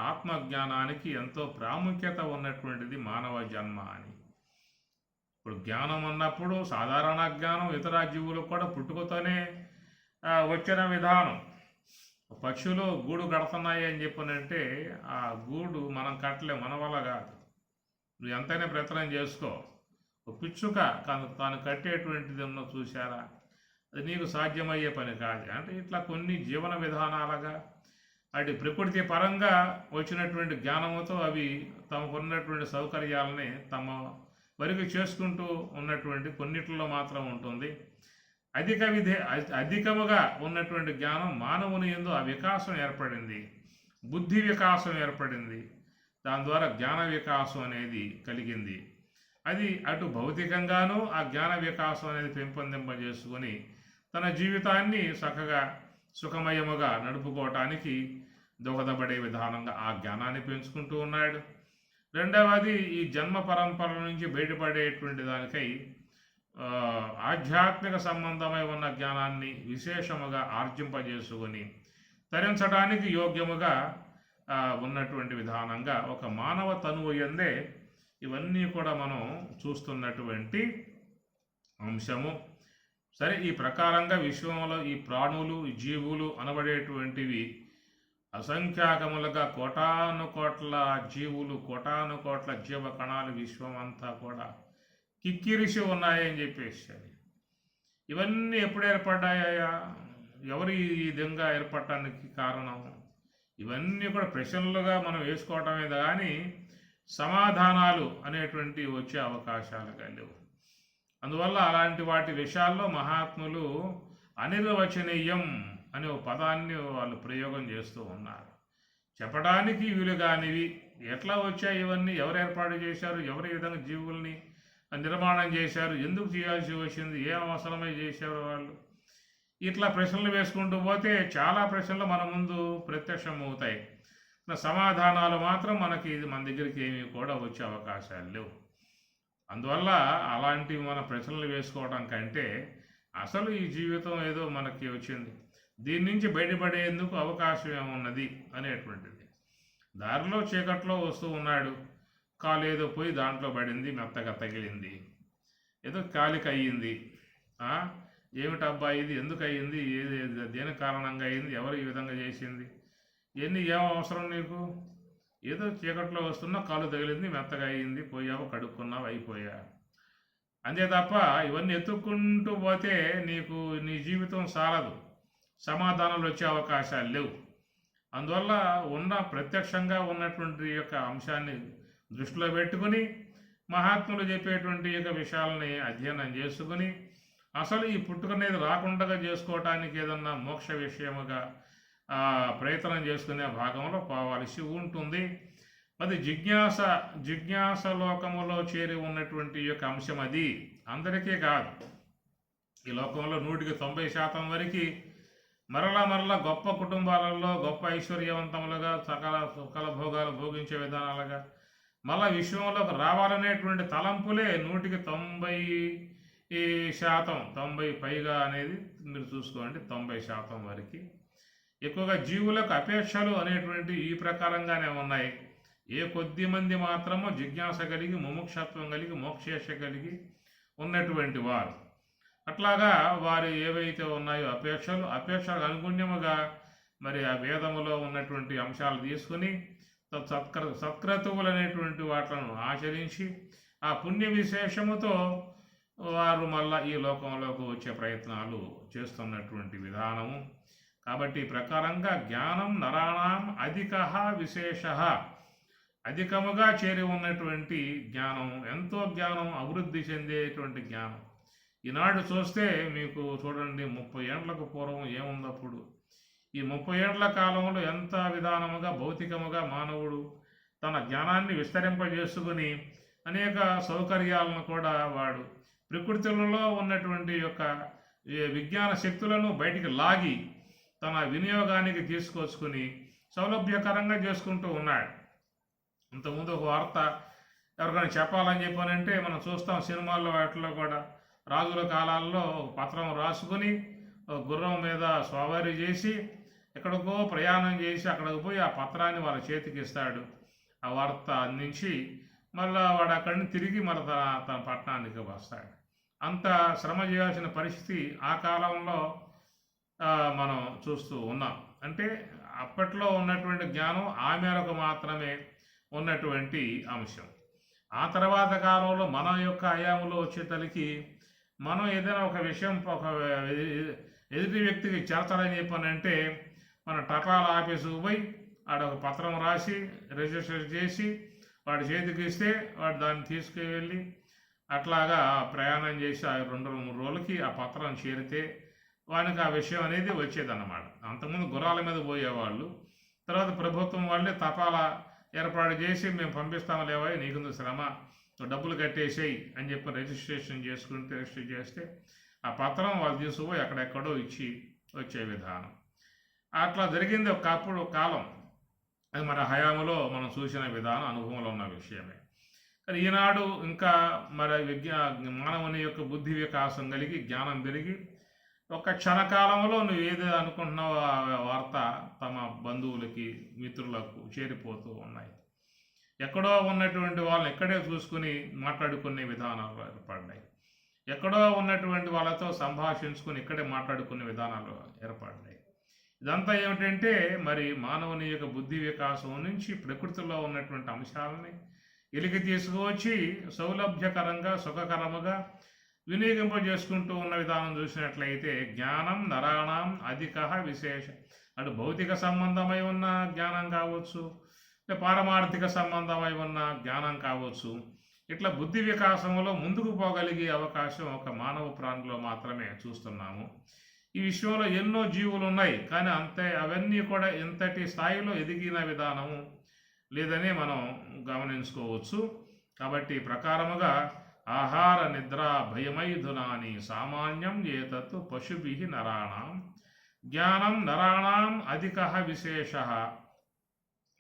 ఆత్మజ్ఞానానికి ఎంతో ప్రాముఖ్యత ఉన్నటువంటిది మానవ జన్మ అని. ఇప్పుడు జ్ఞానం అన్నప్పుడు సాధారణ జ్ఞానం ఇతర జీవులు కూడా పుట్టుకతోనే వచ్చిన విధానం. పక్షులు గూడు కడుతున్నాయి అని చెప్పనంటే ఆ గూడు మనం కట్టలే, మన వల్ల కాదు. నువ్వు ఎంతైనా ప్రయత్నం చేసుకో. పిచ్చుక తాను కట్టేటువంటిది ఉన్నో చూశారా, అది నీకు సాధ్యమయ్యే పని కాదు. అంటే ఇట్లా కొన్ని జీవన విధానాలుగా అటు ప్రకృతి పరంగా వచ్చినటువంటి జ్ఞానంతో అవి తమకున్నటువంటి సౌకర్యాలని తమ వరకు చేసుకుంటూ ఉన్నటువంటి కొన్నిట్లో మాత్రం ఉంటుంది. అధికముగా ఉన్నటువంటి జ్ఞానం మానవుని యందు ఆ వికాసం ఏర్పడింది, బుద్ధి వికాసం ఏర్పడింది. దాని ద్వారా జ్ఞాన వికాసం అనేది కలిగింది. అది అటు భౌతికంగానూ ఆ జ్ఞాన వికాసం అనేది పెంపొందింపజేసుకొని తన జీవితాన్ని చక్కగా సుఖమయముగా నడుపుకోవటానికి దోహదపడే విధానంగా ఆ జ్ఞానాన్ని పెంచుకుంటూ ఉన్నాడు. రెండవది, ఈ జన్మ పరంపర నుంచి బయటపడేటువంటి దానికై ఆధ్యాత్మిక సంబంధమై ఉన్న జ్ఞానాన్ని విశేషముగా ఆర్జింపజేసుకొని తరించడానికి యోగ్యముగా ఉన్నటువంటి విధానంగా ఒక మానవ తనువు యందే ఇవన్నీ కూడా మనం చూస్తున్నటువంటి అంశము. సరే, ఈ ప్రకారంగా విశ్వంలో ఈ ప్రాణులు, ఈ జీవులు అనబడేటువంటివి అసంఖ్యాకములుగా కోటాను కోట్ల జీవులు, కోటాను కోట్ల జీవ కణాలు విశ్వం అంతా కూడా కిక్కిరిసి ఉన్నాయని చెప్పేసి, ఇవన్నీ ఎప్పుడు ఏర్పడ్డాయా, ఎవరు ఈ విధంగా ఏర్పడటానికి కారణం, ఇవన్నీ కూడా ప్రశ్నలుగా మనం వేసుకోవటమే కానీ సమాధానాలు అనేటువంటి వచ్చే అవకాశాలుగా లేవు. అందువల్ల అలాంటి వాటి విషయాల్లో మహాత్ములు అనిర్వచనీయం అనే ఒక పదాన్ని వాళ్ళు ప్రయోగం చేస్తూ ఉన్నారు. చెప్పడానికి వీలుగానివి ఎట్లా వచ్చాయి, ఇవన్నీ ఎవరు ఏర్పాటు చేశారు, ఎవరు ఈ విధంగా జీవుల్ని నిర్మాణం చేశారు, ఎందుకు చేయాల్సి వచ్చింది, ఏం అవసరమై చేశారు వాళ్ళు, ఇట్లా ప్రశ్నలు వేసుకుంటూ పోతే చాలా ప్రశ్నలు మన ముందు ప్రత్యక్షం అవుతాయి. సమాధానాలు మాత్రం మన దగ్గరికి ఏమీ కూడా వచ్చే అవకాశాలు లేవు. అందువల్ల అలాంటివి మన ప్రశ్నలు వేసుకోవడం కంటే అసలు ఈ జీవితం ఏదో మనకి వచ్చింది, దీని నుంచి బయటపడేందుకు అవకాశం ఏమున్నది అనేటువంటిది. దారిలో చీకట్లో వస్తూ ఉన్నాడు, కాలు ఏదో పోయి దాంట్లో పడింది, మెత్తగా తగిలింది, ఏదో కాలికి అయ్యింది. ఏమిటబ్బా ఇది, ఎందుకు అయ్యింది, ఏది దేని కారణంగా అయ్యింది, ఎవరు ఈ విధంగా చేసింది, ఇవన్నీ ఏం అవసరం నీకు, ఏదో చీకట్లో వస్తున్నా కాలు తగిలింది, మెత్తగా అయ్యింది, పోయావు, కడుక్కున్నావు, అయిపోయా, అంతే తప్ప ఇవన్నీ ఎత్తుక్కుంటూ పోతే నీకు నీ జీవితం సారదు, సమాధానాలు వచ్చే అవకాశాలు లేవు. అందువల్ల ప్రత్యక్షంగా ఉన్నటువంటి యొక్క అంశాన్ని దృష్టిలో పెట్టుకుని మహాత్ములు చెప్పేటువంటి యొక్క విషయాలని అధ్యయనం చేసుకుని అసలు ఈ పుట్టుకనేది రాకుండా చేసుకోవటానికి ఏదన్నా మోక్ష విషయముగా ప్రయత్నం చేసుకునే భాగంలో పోవాల్సి ఉంటుంది. అది జిజ్ఞాస లోకములో చేరి ఉన్నటువంటి యొక్క అంశం. అది అందరికీ కాదు, ఈ లోకంలో 100% వరకు మరలా గొప్ప కుటుంబాలలో గొప్ప ఐశ్వర్యవంతములుగా సకల భోగాలు భోగించే విధానాలుగా మళ్ళా విశ్వంలోకి రావాలనేటువంటి తలంపులే 90% పైగా అనేది మీరు చూసుకోండి. 90% వరకు ఎక్కువగా జీవులకు అపేక్షలు అనేటువంటి ఈ ప్రకారంగానే ఉన్నాయి. ఏ కొద్ది మంది మాత్రమో జిజ్ఞాస కలిగి ముముక్షత్వం కలిగి మోక్షేష కలిగి ఉన్నటువంటి వారు, అట్లాగా వారు ఏవైతే ఉన్నాయో అపేక్షలకు అనుగుణ్యముగా మరి ఆ వేదములో ఉన్నటువంటి అంశాలు తీసుకుని సత్క్రతువులు అనేటువంటి వాటిని ఆచరించి ఆ పుణ్య విశేషముతో వారు మళ్ళా ఈ లోకంలోకి వచ్చే ప్రయత్నాలు చేస్తున్నటువంటి విధానము. కాబట్టి ఈ ప్రకారంగా జ్ఞానం నరాణం అధిక విశేష, అధికముగా చేరి ఉన్నటువంటి జ్ఞానం, ఎంతో జ్ఞానం అభివృద్ధి చెందేటువంటి జ్ఞానం. ఈనాడు చూస్తే మీకు చూడండి, 30 ఏళ్లకు పూర్వం ఏముందప్పుడు, ఈ 30 ఏళ్ల కాలంలో ఎంత విధానముగా భౌతికముగా మానవుడు తన జ్ఞానాన్ని విస్తరింపజేసుకుని అనేక సౌకర్యాలను కూడా వాడు ప్రకృతిలో ఉన్నటువంటి యొక్క విజ్ఞాన శక్తులను బయటికి లాగి తన వినియోగానికి తీసుకొచ్చుకొని సౌలభ్యకరంగా చేసుకుంటూ ఉన్నాడు. ఇంతకుముందు ఒక వార్త ఎవరికైనా చెప్పాలని చెప్పానంటే మనం చూస్తాం సినిమాల్లో వాటిలో కూడా, రాజుల కాలాల్లో ఒక పత్రం రాసుకుని గుర్రం మీద స్వారీ చేసి ఎక్కడికో ప్రయాణం చేసి అక్కడికి పోయి ఆ పత్రాన్ని వాళ్ళ చేతికి ఇస్తాడు. ఆ వార్త అందించి మళ్ళా వాడు అక్కడి నుంచి తిరిగి మళ్ళీ తన పట్టణానికి వస్తాడు. అంత శ్రమ చేయాల్సిన పరిస్థితి ఆ కాలంలో మనం చూస్తూ ఉన్నాం. అంటే అప్పట్లో ఉన్నటువంటి జ్ఞానం ఆ మేరకు మాత్రమే ఉన్నటువంటి అంశం. ఆ తర్వాత కాలంలో మన యొక్క హయాంలో వచ్చేతలకి మనం ఏదైనా ఒక విషయం ఒక ఎదుటి వ్యక్తికి చేర్చాలని చెప్పానంటే మన టపాల ఆఫీసుకు పోయి ఆడ ఒక పత్రం రాసి రిజిస్టర్ చేసి వాడి చేతికి ఇస్తే వాడు దాన్ని తీసుకువెళ్ళి అట్లాగా ప్రయాణం చేసి ఆ 2-3 రోజులకి ఆ పత్రం చేరితే వానికి ఆ విషయం అనేది వచ్చేదన్నమాట. అంతకుముందు గుర్రాల మీద పోయేవాళ్ళు. తర్వాత ప్రభుత్వం వాళ్ళే తపాలా ఏర్పాటు చేసి మేము పంపిస్తాము లేవా, నీకుంది శ్రమ, డబ్బులు కట్టేసేయి అని చెప్పి రిజిస్ట్రేషన్ చేసుకుంటే రిజిస్టర్ చేస్తే ఆ పత్రం వాళ్ళు తీసుకుపోయి ఎక్కడెక్కడో ఇచ్చి వచ్చే విధానం. అట్లా జరిగింది ఒకప్పుడు కాలం. అది మన హయాంలో మనం చూసిన విధానం, అనుభవంలో ఉన్న విషయమే. కానీ ఈనాడు ఇంకా మరి మానవుని యొక్క బుద్ధి వికాసం కలిగి జ్ఞానం పెరిగి ఒక క్షణకాలంలో నువ్వు ఏది అనుకుంటున్నావో ఆ వార్త తమ బంధువులకి మిత్రులకు చేరిపోతూ ఉన్నాయి. ఎక్కడో ఉన్నటువంటి వాళ్ళని ఎక్కడే చూసుకుని మాట్లాడుకునే విధానాలు ఏర్పడినాయి. ఎక్కడో ఉన్నటువంటి వాళ్ళతో సంభాషించుకుని ఇక్కడే మాట్లాడుకునే విధానాలు ఏర్పడినాయి. ఇదంతా ఏమిటంటే మరి మానవుని యొక్క బుద్ధి వికాసం నుంచి ప్రకృతిలో ఉన్నటువంటి అంశాలని వెలికి తీసుకువచ్చి సౌలభ్యకరంగా సుఖకరముగా వినియోగింపజేసుకుంటూ ఉన్న విధానం చూసినట్లయితే జ్ఞానం నరాణం అధిక విశేష, అటు భౌతిక సంబంధమై ఉన్న జ్ఞానం కావచ్చు, పారమార్థిక సంబంధమై ఉన్న జ్ఞానం కావచ్చు. ఇట్లా బుద్ధి వికాసంలో ముందుకు పోగలిగే అవకాశం ఒక మానవ ప్రాణిలో మాత్రమే చూస్తున్నాము. ఈ విషయంలో ఎన్నో జీవులు ఉన్నాయి, కానీ అవన్నీ కూడా ఎంతటి స్థాయిలో ఎదిగిన విధానము లేదని మనం గమనించుకోవచ్చు. కాబట్టి ప్రకారముగా ఆహార నిద్ర భయమైధునాని సామాన్యం ఏతత్తు పశుభి నరాణం జ్ఞానం నరాణం అధిక విశేష.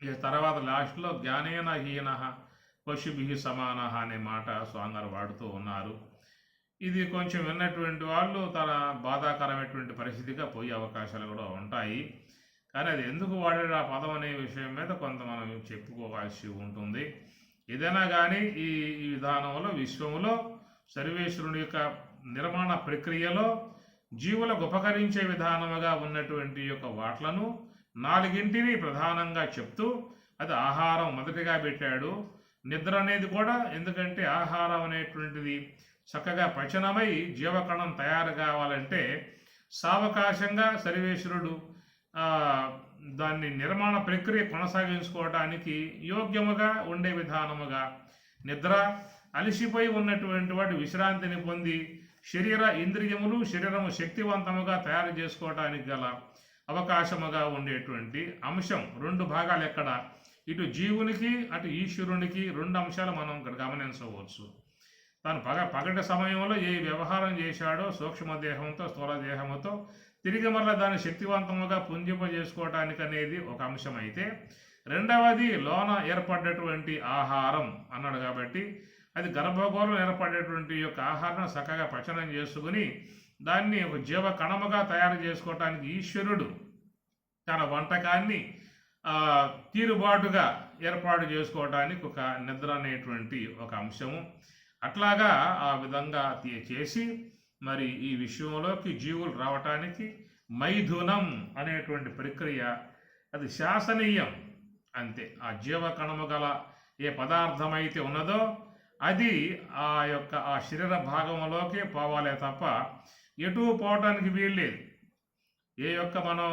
ఈ తర్వాత లాస్ట్లో జ్ఞానేన హీన పశుభి సమాన అనే మాట స్వామివారు వాడుతూ ఉన్నారు. ఇది కొంచెం విన్నటువంటి వాళ్ళు తన బాధాకరమైనటువంటి పరిస్థితిగా పోయే అవకాశాలు కూడా ఉంటాయి. కానీ అది ఎందుకు వాడాడు ఆ పదం అనే విషయం మీద కొంత మనం చెప్పుకోవాల్సి ఉంటుంది. ఏదైనా కానీ ఈ విధానంలో విశ్వంలో సర్వేశ్వరుని యొక్క నిర్మాణ ప్రక్రియలో జీవులకు ఉపకరించే విధానముగా ఉన్నటువంటి యొక్క వాట్లను 4 ప్రధానంగా చెప్తూ అది ఆహారం మొదటిగా పెట్టాడు. నిద్ర అనేది కూడా, ఎందుకంటే ఆహారం అనేటువంటిది చక్కగా పచనమై జీవకణం తయారు కావాలంటే సావకాశంగా సర్వేశ్వరుడు దాన్ని నిర్మాణ ప్రక్రియ కొనసాగించుకోవడానికి యోగ్యముగా ఉండే విధానముగా నిద్ర, అలసిపోయి ఉన్నటువంటి వాటి విశ్రాంతిని పొంది శరీర ఇంద్రియములు శరీరము శక్తివంతముగా తయారు చేసుకోవడానికి గల అవకాశముగా ఉండేటువంటి అంశం. 2 భాగాలు ఎక్కడ, ఇటు జీవునికి అటు ఈశ్వరునికి 2 అంశాలు మనం ఇక్కడ గమనించవచ్చు. తాను పగటి సమయంలో ఏ వ్యవహారం చేశాడో సూక్ష్మదేహంతో స్థూల దేహంతో తిరిగి మరలా దాన్ని శక్తివంతముగా పుంజింపజేసుకోవటానికి అనేది ఒక అంశం అయితే, రెండవది లోన ఏర్పడ్డటువంటి ఆహారం అన్నాడు. కాబట్టి అది గర్భగోళం ఏర్పడేటువంటి యొక్క ఆహారం చక్కగా పచనం చేసుకుని దాన్ని ఒక జీవ కణముగా తయారు చేసుకోవటానికి ఈశ్వరుడు తన వంటకాన్ని తీరుబాటుగా ఏర్పాటు చేసుకోవటానికి ఒక నిద్ర అనేటువంటి ఒక అంశము. అట్లాగా ఆ విధంగా చేసి మరి ఈ విషయంలోకి జీవులు రావటానికి మైథునం అనేటువంటి ప్రక్రియ అది శాసనీయం. అంతే, ఆ జీవకణము గల ఏ పదార్థం అయితే ఉన్నదో అది ఆ శరీర భాగంలోకే పోవాలే తప్ప ఎటు పోవటానికి వీల్లేదు. ఏ యొక్క మనం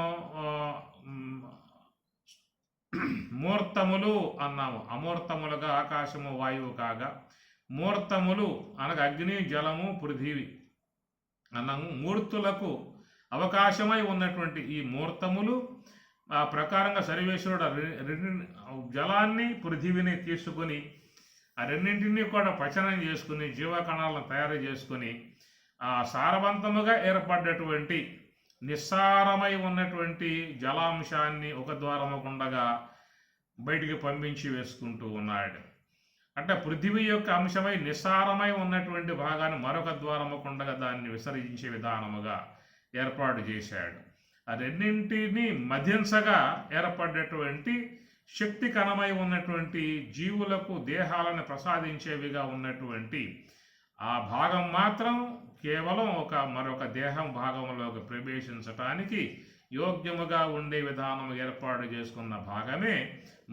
మూర్తములు అన్నాము, అమూర్తములుగా ఆకాశము వాయువు కాగా మూర్తములు అనగా అగ్ని జలము పృథివీ అన్నాము. మూర్తులకు అవకాశమై ఉన్నటువంటి ఈ మూర్తములు ఆ ప్రకారంగా సర్వేశ్వరుడు జలాన్ని పృథివీని తీసుకుని ఆ రెండింటినీ కూడా పచనం చేసుకుని జీవకణాలను తయారు చేసుకుని ఆ సారవంతముగా ఏర్పడ్డటువంటి నిస్సారమై ఉన్నటువంటి జలాంశాన్ని ఒక ద్వారముకుండగా బయటికి పంపించి వేసుకుంటూ ఉన్నాడు. అంటే పృథివీ యొక్క అంశమై నిస్సారమై ఉన్నటువంటి భాగాన్ని మరొక ద్వారముకుండగా దాన్ని విసర్జించే విధానముగా ఏర్పాటు చేశాడు. ఆ రెండింటినీ మధ్యంసగా ఏర్పడ్డటువంటి శక్తి కణమై ఉన్నటువంటి జీవులకు దేహాలను ప్రసాదించేవిగా ఉన్నటువంటి ఆ భాగం మాత్రం కేవలం మరొక దేహం భాగంలోకి ప్రవేశించటానికి యోగ్యముగా ఉండే విధానం ఏర్పాటు చేసుకున్న భాగమే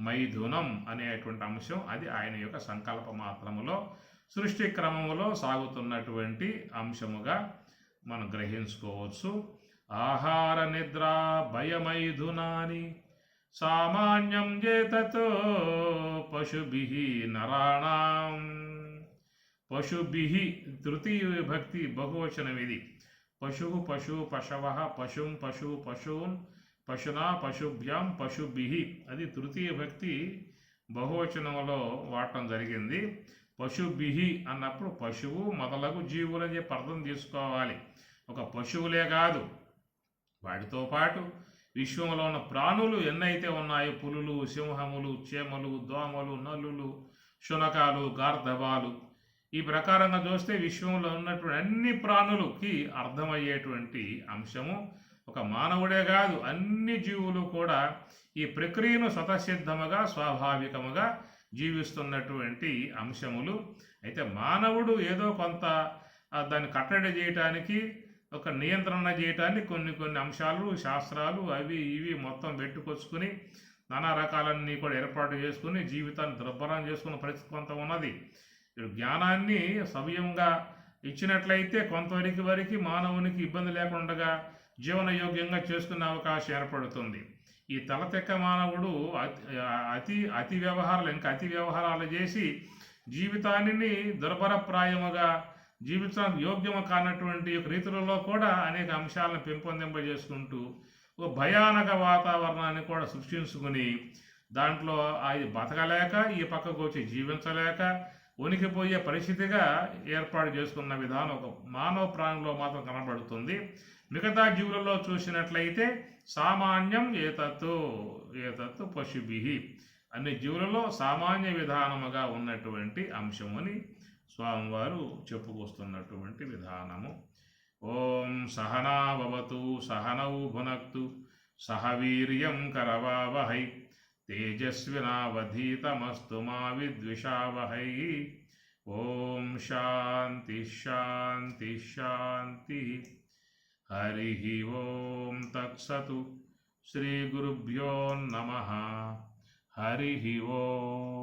మైథునం అనేటువంటి అంశం. అది ఆయన యొక్క సంకల్ప మాత్రములో సృష్టి క్రమములో సాగుతున్నటువంటి అంశముగా మనం గ్రహించుకోవచ్చు. ఆహార నిద్ర భయమైథునాని సామాన్యం చేతతో పశుభిః నరాణాం పశుభిః తృతీయ విభక్తి బహువచనం ఇది. పశు పశు పశవ పశుం పశు పశూన్ పశునా పశుభ్యాం పశుభిః అది తృతీయ భక్తి బహువచనంలో వాడటం జరిగింది. పశుభిః అన్నప్పుడు పశువు మొదలగు జీవులని చెప్పి అర్థం తీసుకోవాలి. ఒక పశువులే కాదు, వాటితో పాటు విశ్వంలో ఉన్న ప్రాణులు ఎన్నైతే ఉన్నాయో, పులులు, సింహములు, చేమలు, దోమలు, నల్లులు, శునకాలు, గార్ధవాలు, ఈ ప్రకారంగా చూస్తే విశ్వంలో ఉన్నటువంటి అన్ని ప్రాణులకి అర్థమయ్యేటువంటి అంశము ఒక మానవుడే కాదు, అన్ని జీవులు కూడా ఈ ప్రక్రియను స్వతసిద్ధముగా స్వాభావికముగా జీవిస్తున్నటువంటి అంశములు. అయితే మానవుడు ఏదో కొంత దాన్ని కట్టడి చేయటానికి, ఒక నియంత్రణ చేయటానికి కొన్ని అంశాలు, శాస్త్రాలు అవి ఇవి మొత్తం పెట్టుకొచ్చుకుని నానా రకాలన్నీ కూడా ఏర్పాటు చేసుకుని జీవితాన్ని దుర్భరం చేసుకున్న పరిస్థితి కొంత ఉన్నది. జ్ఞానాన్ని సవ్యంగా ఇచ్చినట్లయితే కొంతవరకు మానవునికి ఇబ్బంది లేకుండా జీవన యోగ్యంగా చేసుకునే అవకాశం ఏర్పడుతుంది. ఈ తలతెక్క మానవుడు అతి వ్యవహారాలు చేసి జీవితాన్ని దుర్భరప్రాయముగా జీవితానికి యోగ్యము కానటువంటి రీతులలో కూడా అనేక అంశాలను పెంపొందింపజేసుకుంటూ ఒక భయానక వాతావరణాన్ని కూడా సృష్టించుకుని దాంట్లో అది బతకలేక ఈ పక్కకు వచ్చి జీవించలేక ఉనికిపోయే పరిస్థితిగా ఏర్పాటు చేసుకున్న విధానం ఒక మానవ ప్రాణిలో మాత్రం కనబడుతుంది. మిగతా జీవులలో చూసినట్లయితే సామాన్యం ఏతత్తు పశుభిః అన్ని జీవులలో సామాన్య విధానముగా ఉన్నటువంటి అంశముని స్వామివారు చెప్పుకొస్తున్నటువంటి విధానము. ఓం సహనావతు సహనౌ భునక్తు సహ వీర్యం కరవావహై తేజస్వినావధీతమస్తు మా విద్విషావహై. ఓం శాంతి శాంతి శాంతి. హరి ఓం తత్సతు. శ్రీ గురుభ్యో నమః. హరి ఓం.